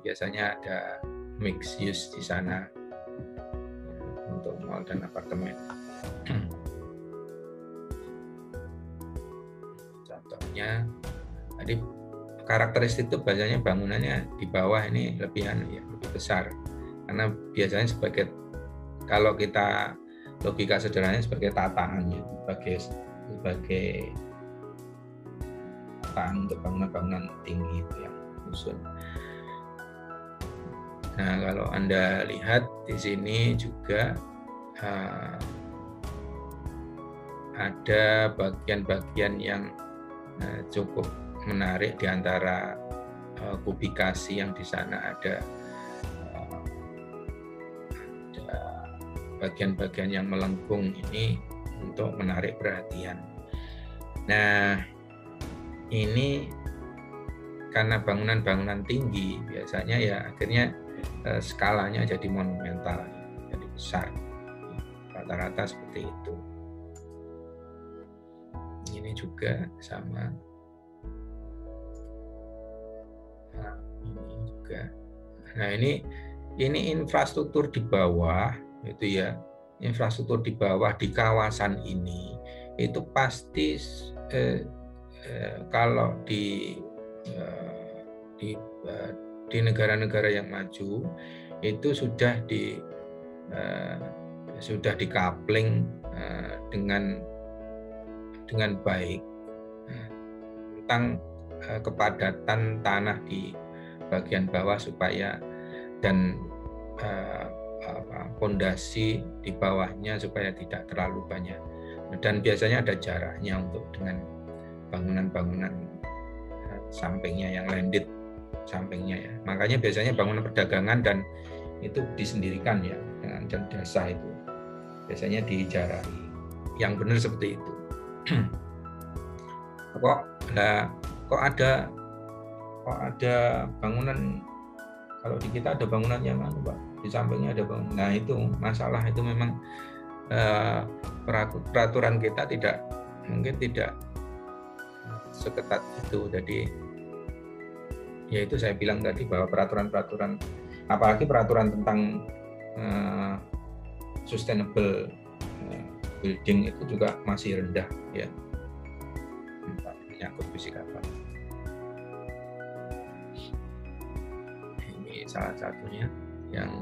Biasanya ada mixed use di sana, untuk mall dan apartemen. Contohnya, tadi karakteristik itu biasanya bangunannya di bawah ini lebih besar, karena biasanya kalau kita logika sederhananya sebagai tataan ya, sebagai tataan untuk bangunan-bangunan tinggi itu yang susun. Nah, kalau Anda lihat di sini juga ada bagian-bagian yang cukup menarik, di antara kubikasi yang di sana ada bagian-bagian yang melengkung ini untuk menarik perhatian. Nah, ini karena bangunan-bangunan tinggi biasanya ya akhirnya skalanya jadi monumental, jadi besar, rata-rata seperti itu. Ini juga sama. Nah, ini juga. Nah, ini infrastruktur di bawah itu ya, infrastruktur di bawah di kawasan ini itu pasti kalau di negara-negara yang maju itu sudah dikapling dengan baik tentang kepadatan tanah di bagian bawah supaya dan pondasi di bawahnya supaya tidak terlalu banyak, dan biasanya ada jaraknya untuk dengan bangunan-bangunan sampingnya yang landed sampingnya ya. Makanya biasanya bangunan perdagangan dan itu disendirikan ya dengan jasa itu biasanya dijarah. Yang benar seperti itu. Kok ada bangunan, kalau di kita ada bangunannya mana Pak? Di sampingnya ada bangunan. Nah, itu masalah, itu memang peraturan kita mungkin tidak seketat itu. Jadi ya itu saya bilang tadi bahwa peraturan-peraturan, apalagi peraturan tentang sustainable building itu juga masih rendah ya, menyangkut fisika. Ini salah satunya. Yang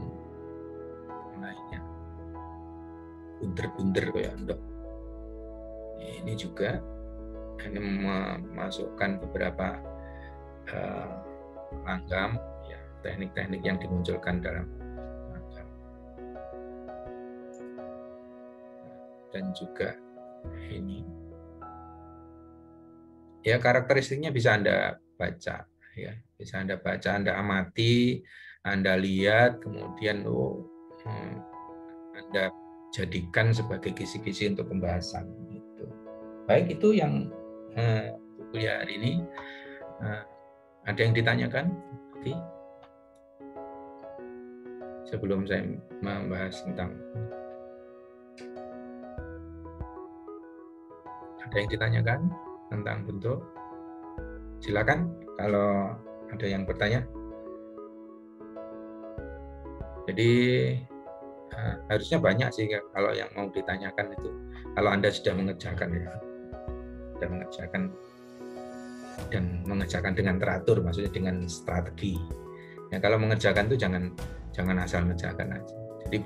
lainnya bunder-bunder kayak ndok. Ini juga hanya memasukkan beberapa langgam ya, teknik-teknik yang dimunculkan dalam langgam. Dan juga ini ya, karakteristiknya bisa Anda baca ya, bisa Anda baca, Anda amati, Anda lihat, kemudian Anda jadikan sebagai kisi-kisi untuk pembahasan. Gitu. Baik, itu yang kuliah hari ini. Ada yang ditanyakan? Oke. Sebelum saya membahas tentang, ada yang ditanyakan tentang bentuk? Silakan kalau ada yang bertanya. Jadi harusnya banyak sih kalau yang mau ditanyakan itu. Kalau Anda sudah mengerjakan ya, sudah mengerjakan dan mengerjakan dengan teratur, maksudnya dengan strategi. Ya, kalau mengerjakan itu jangan asal mengerjakan aja. Jadi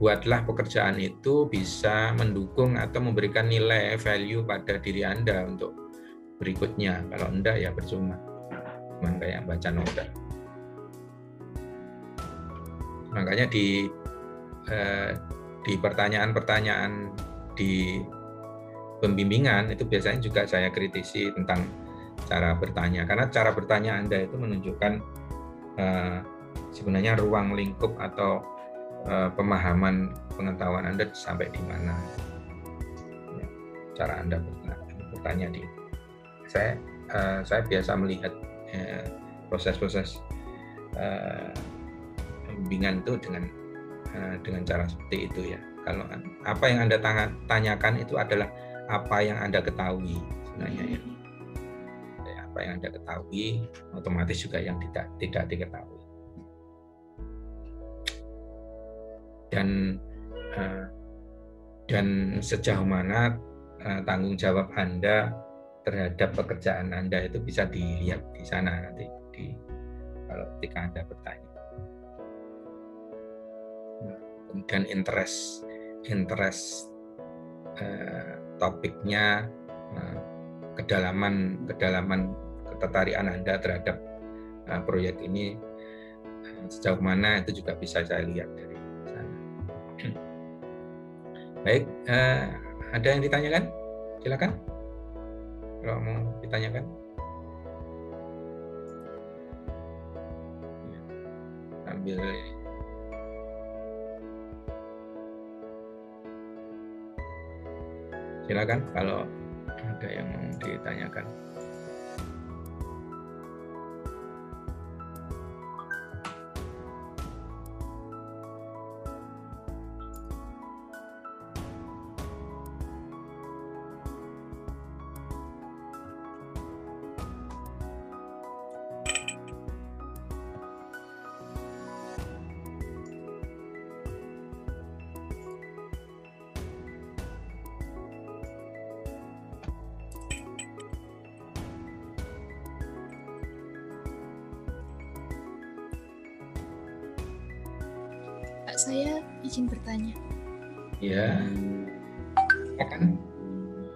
buatlah pekerjaan itu bisa mendukung atau memberikan nilai value pada diri Anda untuk berikutnya. Kalau enggak ya percuma, cuma kayak baca novel. Makanya di pertanyaan-pertanyaan di pembimbingan itu biasanya juga saya kritisi tentang cara bertanya, karena cara bertanya Anda itu menunjukkan sebenarnya ruang lingkup atau pemahaman pengetahuan Anda sampai di mana. Ya, cara Anda bertanya di saya biasa melihat proses-proses pembimbingan itu dengan cara seperti itu ya. Kalau apa yang Anda tanyakan itu adalah apa yang Anda ketahui sebenarnya ya. Apa yang Anda ketahui otomatis juga yang tidak diketahui. Dan dan sejauh mana tanggung jawab Anda terhadap pekerjaan Anda itu bisa dilihat di sana nanti kalau ketika Anda bertanya. Kemudian interest topiknya, kedalaman ketertarikan Anda terhadap proyek ini sejauh mana itu juga bisa saya lihat dari sana. Baik, ada yang ditanyakan? Silakan. Kalau mau ditanyakan. Ambil silakan kalau ada yang mau ditanyakan. Saya izin bertanya. Ya, kan?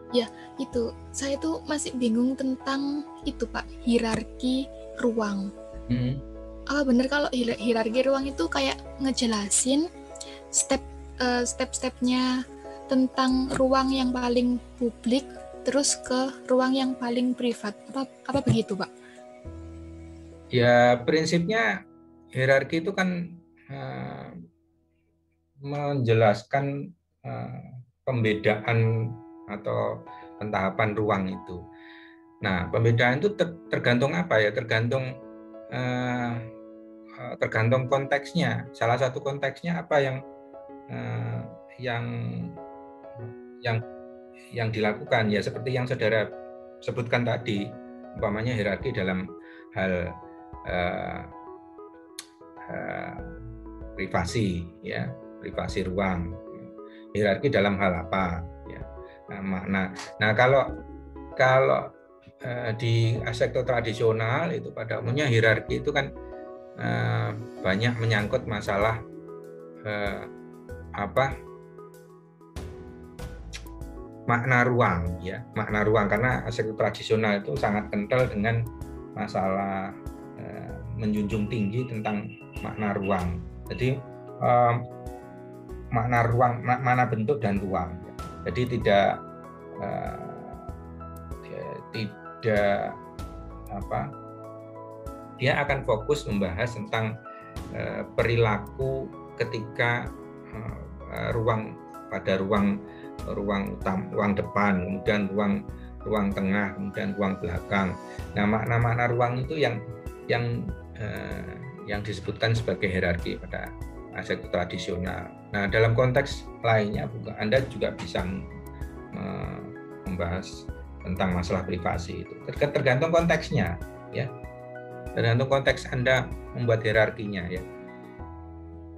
Ya, itu. Saya tuh masih bingung tentang itu, Pak, hierarki ruang. Apa benar kalau hierarki ruang itu kayak ngejelasin step-stepnya tentang ruang yang paling publik terus ke ruang yang paling privat? Apa begitu, Pak? Ya, prinsipnya hierarki itu kan menjelaskan pembedaan atau pentahapan ruang itu. Nah, pembedaan itu tergantung apa ya? Tergantung konteksnya. Salah satu konteksnya apa yang dilakukan ya, seperti yang saudara sebutkan tadi, umpamanya hierarki dalam hal privasi ya. Privasi ruang, hierarki dalam hal apa ya, nah kalau di arsitektur tradisional itu pada umumnya hierarki itu kan banyak menyangkut masalah makna ruang ya, makna ruang, karena arsitektur tradisional itu sangat kental dengan masalah menjunjung tinggi tentang makna ruang. Jadi makna ruang, mana bentuk dan ruang. Jadi tidak dia akan fokus membahas tentang perilaku ketika ruang depan, kemudian ruang tengah, kemudian ruang belakang. Nah, makna ruang itu yang disebutkan sebagai hierarki pada arsitektur tradisional. Nah, dalam konteks lainnya Anda juga bisa membahas tentang masalah privasi itu. Tergantung konteksnya, ya. Tergantung konteks Anda membuat hierarkinya, ya.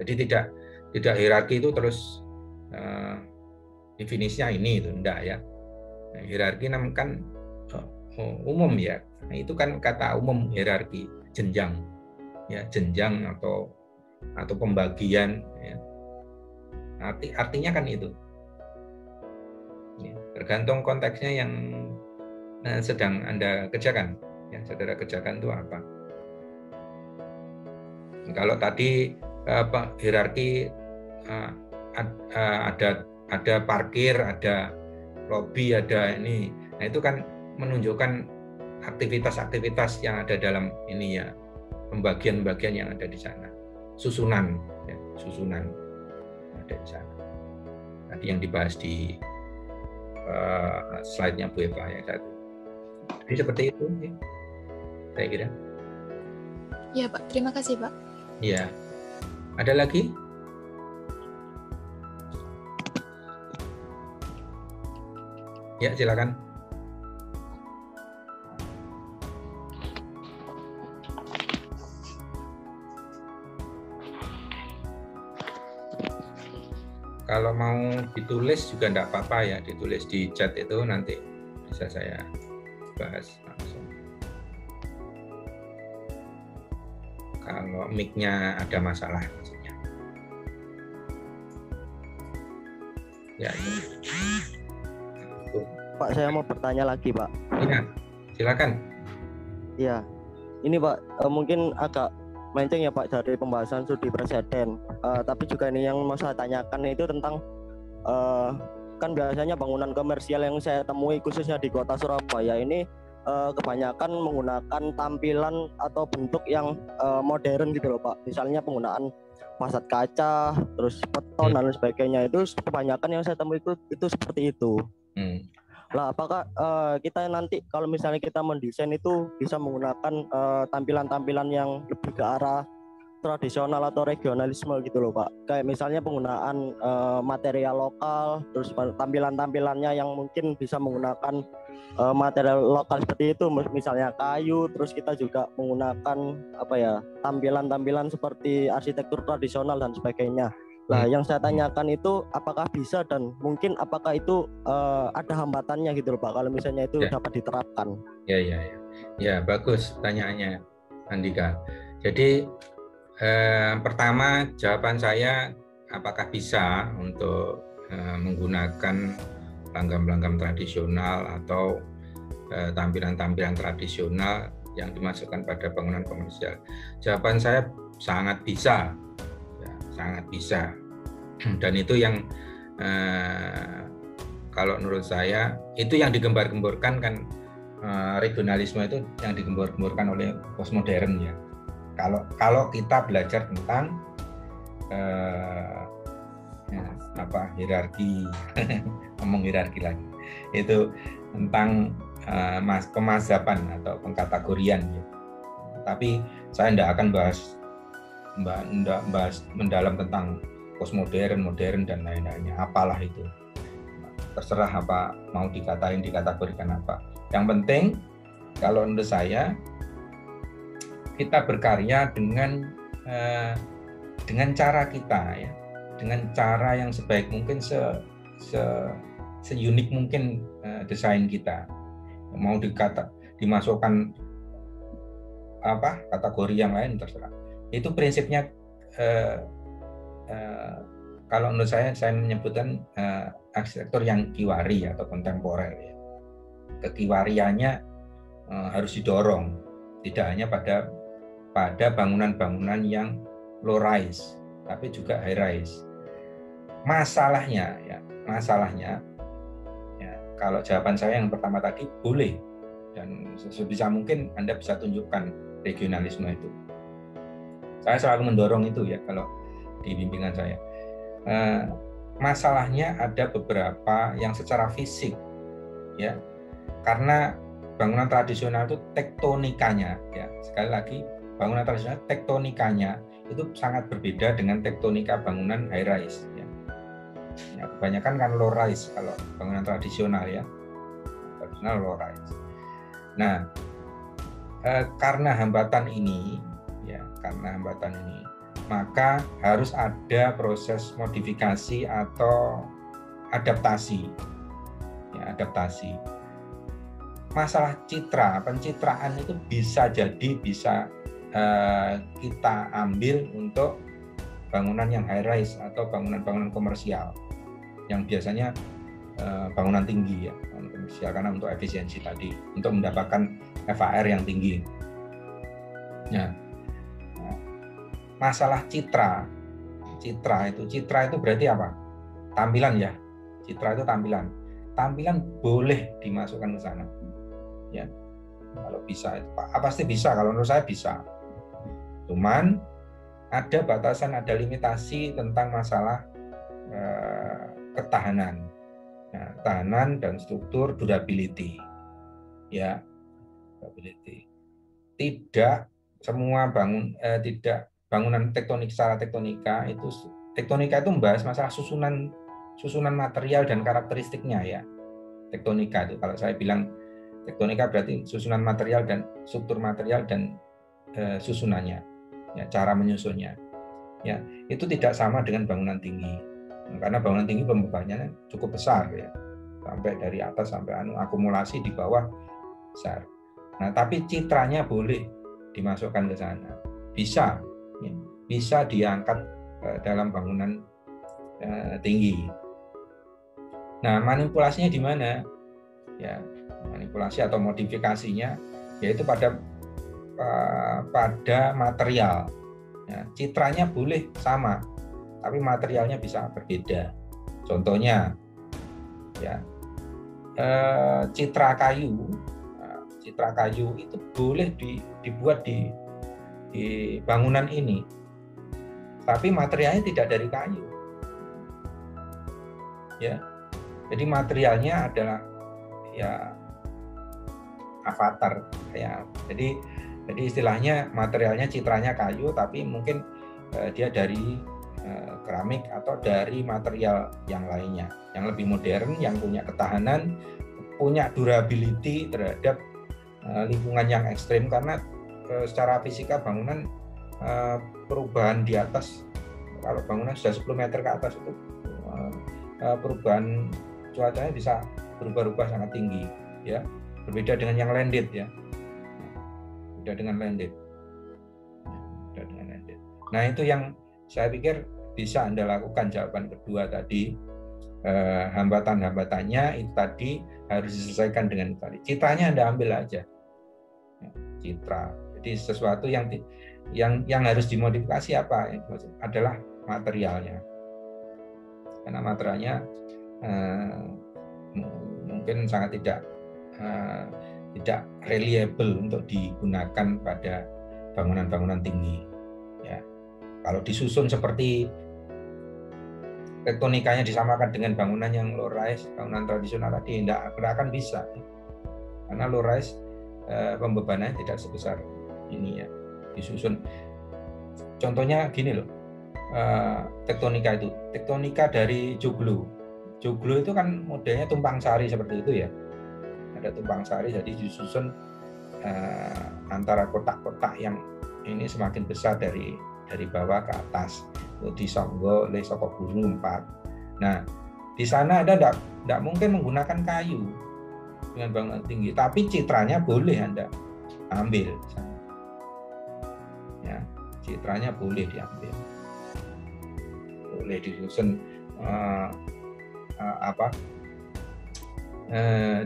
Jadi tidak hierarki itu terus definisinya ini itu enggak ya. Nah, hierarki kan umum ya. Nah, itu kan kata umum hierarki, jenjang, ya, jenjang atau pembagian ya. Artinya kan itu ya, tergantung konteksnya yang sedang Anda kerjakan ya, saudara kerjakan itu apa. Kalau tadi hierarki ada parkir, ada lobi, ada ini, nah itu kan menunjukkan aktivitas-aktivitas yang ada dalam ini ya, pembagian-pembagian yang ada di sana. Susunan ada di sana. Tadi yang dibahas di slide-nya Bu Eva yang satu. Jadi seperti itu, ya. Saya kira. Ya Pak, terima kasih Pak. Ya, ada lagi? Ya, silakan. Kalau mau ditulis juga enggak apa-apa ya, ditulis di chat itu nanti bisa saya bahas langsung. Kalau mic-nya ada masalah maksudnya. Ya, ini. Pak, saya mau bertanya lagi, Pak. Iya, silakan. Iya, ini Pak, mungkin agak melenceng ya Pak dari pembahasan studi presiden. Tapi juga ini yang mau saya tanyakan itu tentang kan biasanya bangunan komersial yang saya temui khususnya di kota Surabaya ini kebanyakan menggunakan tampilan atau bentuk yang modern gitu loh Pak. Misalnya penggunaan fasad kaca, terus beton dan sebagainya, itu kebanyakan yang saya temui itu seperti itu. Lah, apakah kita nanti kalau misalnya kita mendesain itu bisa menggunakan tampilan-tampilan yang lebih ke arah tradisional atau regionalisme gitu loh Pak? Kayak misalnya penggunaan material lokal, terus tampilan-tampilannya yang mungkin bisa menggunakan material lokal seperti itu, misalnya kayu, terus kita juga menggunakan tampilan-tampilan seperti arsitektur tradisional dan sebagainya. Nah, yang saya tanyakan itu apakah bisa dan mungkin apakah itu ada hambatannya gitu loh Pak kalau misalnya itu dapat diterapkan. Ya, bagus pertanyaannya Andika. Jadi pertama jawaban saya apakah bisa untuk menggunakan langgam-langgam tradisional atau tampilan-tampilan tradisional yang dimasukkan pada bangunan komersial. Jawaban saya sangat bisa. Sangat bisa, dan itu yang kalau menurut saya itu yang digembar-gemborkan kan, regionalisme itu yang digembar-gemborkan oleh postmodern ya. Kalau kita belajar tentang hierarki, ngomong hierarki lagi, itu tentang pemazhaban atau pengkategorian ya. Tapi saya tidak akan bahas mendalam tentang postmodern, modern dan lain-lainnya. Apalah itu, terserah apa mau dikategorikan apa. Yang penting kalau menurut saya kita berkarya dengan cara kita ya, dengan cara yang sebaik mungkin, seunik mungkin desain kita. Mau dimasukkan kategori yang lain terserah. Itu prinsipnya kalau menurut saya menyebutkan arsitektur yang kiwari atau kontemporer ya. Kekiwariannya harus didorong, tidak hanya pada bangunan-bangunan yang low rise tapi juga high rise. Masalahnya kalau jawaban saya yang pertama tadi boleh, dan sebisa mungkin Anda bisa tunjukkan regionalisme itu. Saya selalu mendorong itu ya kalau di bimbingan saya. Masalahnya ada beberapa yang secara fisik ya, karena bangunan tradisional itu tektonikanya ya, sekali lagi bangunan tradisional tektonikanya itu sangat berbeda dengan tektonika bangunan high rise ya. Kebanyakan kan low rise kalau bangunan tradisional ya, tradisional low rise. Nah, karena hambatan ini, maka harus ada proses modifikasi atau adaptasi. Ya, adaptasi. Masalah pencitraan itu bisa kita ambil untuk bangunan yang high rise atau bangunan-bangunan komersial yang biasanya bangunan tinggi ya, bangunan komersial, karena untuk efisiensi tadi, untuk mendapatkan FAR yang tinggi. Ya. Masalah citra itu berarti apa? Tampilan ya. Citra itu tampilan boleh dimasukkan ke sana ya, kalau bisa. Pasti bisa, kalau menurut saya bisa, cuman ada batasan, ada limitasi tentang masalah ketahanan dan struktur durability ya. Durability. Tidak semua bangunan secara tektonika itu membahas masalah susunan material dan karakteristiknya ya. Tektonika itu, kalau saya bilang tektonika berarti susunan material dan struktur material dan susunannya ya, cara menyusunnya ya. Itu tidak sama dengan bangunan tinggi karena bangunan tinggi pembebannya cukup besar ya, sampai dari atas sampai akumulasi di bawah besar. Nah, tapi citranya boleh dimasukkan ke sana, bisa diangkat dalam bangunan tinggi. Nah, manipulasinya di mana? Ya, manipulasi atau modifikasinya yaitu pada material. Ya, citranya boleh sama, tapi materialnya bisa berbeda. Contohnya, ya, citra kayu itu boleh dibuat di bangunan ini, tapi materialnya tidak dari kayu. Ya, jadi materialnya adalah ya avatar ya. Jadi istilahnya materialnya citranya kayu, tapi mungkin dia dari keramik atau dari material yang lainnya, yang lebih modern, yang punya ketahanan, punya durability terhadap lingkungan yang ekstrim. Karena secara fisika bangunan perubahan di atas, kalau bangunan sudah 10 meter ke atas itu perubahan cuacanya bisa berubah-ubah sangat tinggi ya, berbeda dengan yang landed ya. Beda dengan landed. Nah, itu yang saya pikir bisa Anda lakukan. Jawaban kedua tadi, hambatan-hambatannya itu tadi harus diselesaikan dengan tadi. Citranya Anda ambil aja. Citra. Jadi sesuatu yang harus dimodifikasi apa? Adalah materialnya. Karena materialnya mungkin sangat tidak reliable untuk digunakan pada bangunan-bangunan tinggi. Ya, kalau disusun seperti tektonikanya disamakan dengan bangunan yang low rise, bangunan tradisional tadi, tidak akan bisa. Karena low rise pembebanannya tidak sebesar ini ya. Disusun. Contohnya gini loh, tektonika dari joglo. Joglo itu kan modelnya tumpang sari seperti itu ya. Ada tumpang sari, jadi disusun antara kotak-kotak yang ini semakin besar dari bawah ke atas. Itu disonggo oleh sokok burung 4. Nah, di sana Anda tidak mungkin menggunakan kayu dengan bangunan tinggi, tapi citranya boleh Anda ambil. Ya, citranya boleh diambil, boleh disusun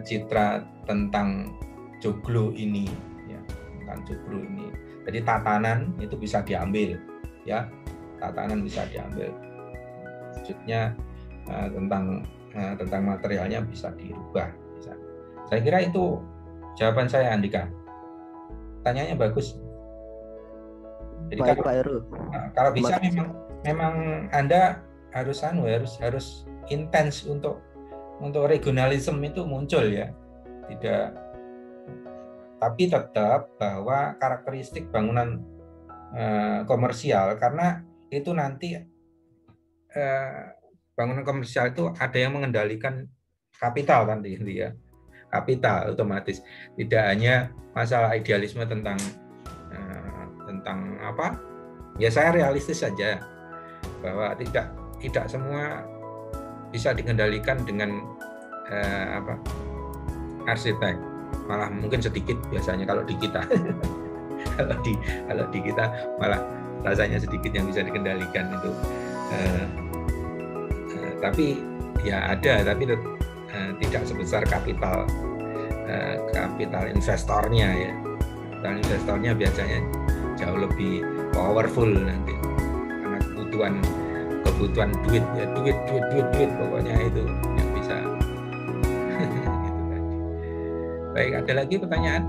citra tentang joglo ini ya, tentang joglo ini. Jadi tatanan itu bisa diambil ya, tatanan bisa diambil. Maksudnya tentang materialnya bisa dirubah. Saya kira itu jawaban saya, Andika. Tanyanya bagus. Jadi baik, Pak Heru. Kalau bisa memang Anda harus intens untuk regionalisme itu muncul ya. Tidak, tapi tetap bahwa karakteristik bangunan komersial, karena itu nanti bangunan komersial itu ada yang mengendalikan kapital kan ya. Kapital otomatis tidak hanya masalah idealisme tentang apa ya, saya realistis saja bahwa tidak semua bisa dikendalikan dengan arsitek, malah mungkin sedikit biasanya kalau di kita kalau di kita malah rasanya sedikit yang bisa dikendalikan itu, tapi ya ada, tapi tidak sebesar kapital investornya ya. Kapital investornya biasanya jauh lebih powerful nanti karena kebutuhan duit pokoknya itu yang bisa. Gitu tadi. Baik, ada lagi pertanyaan?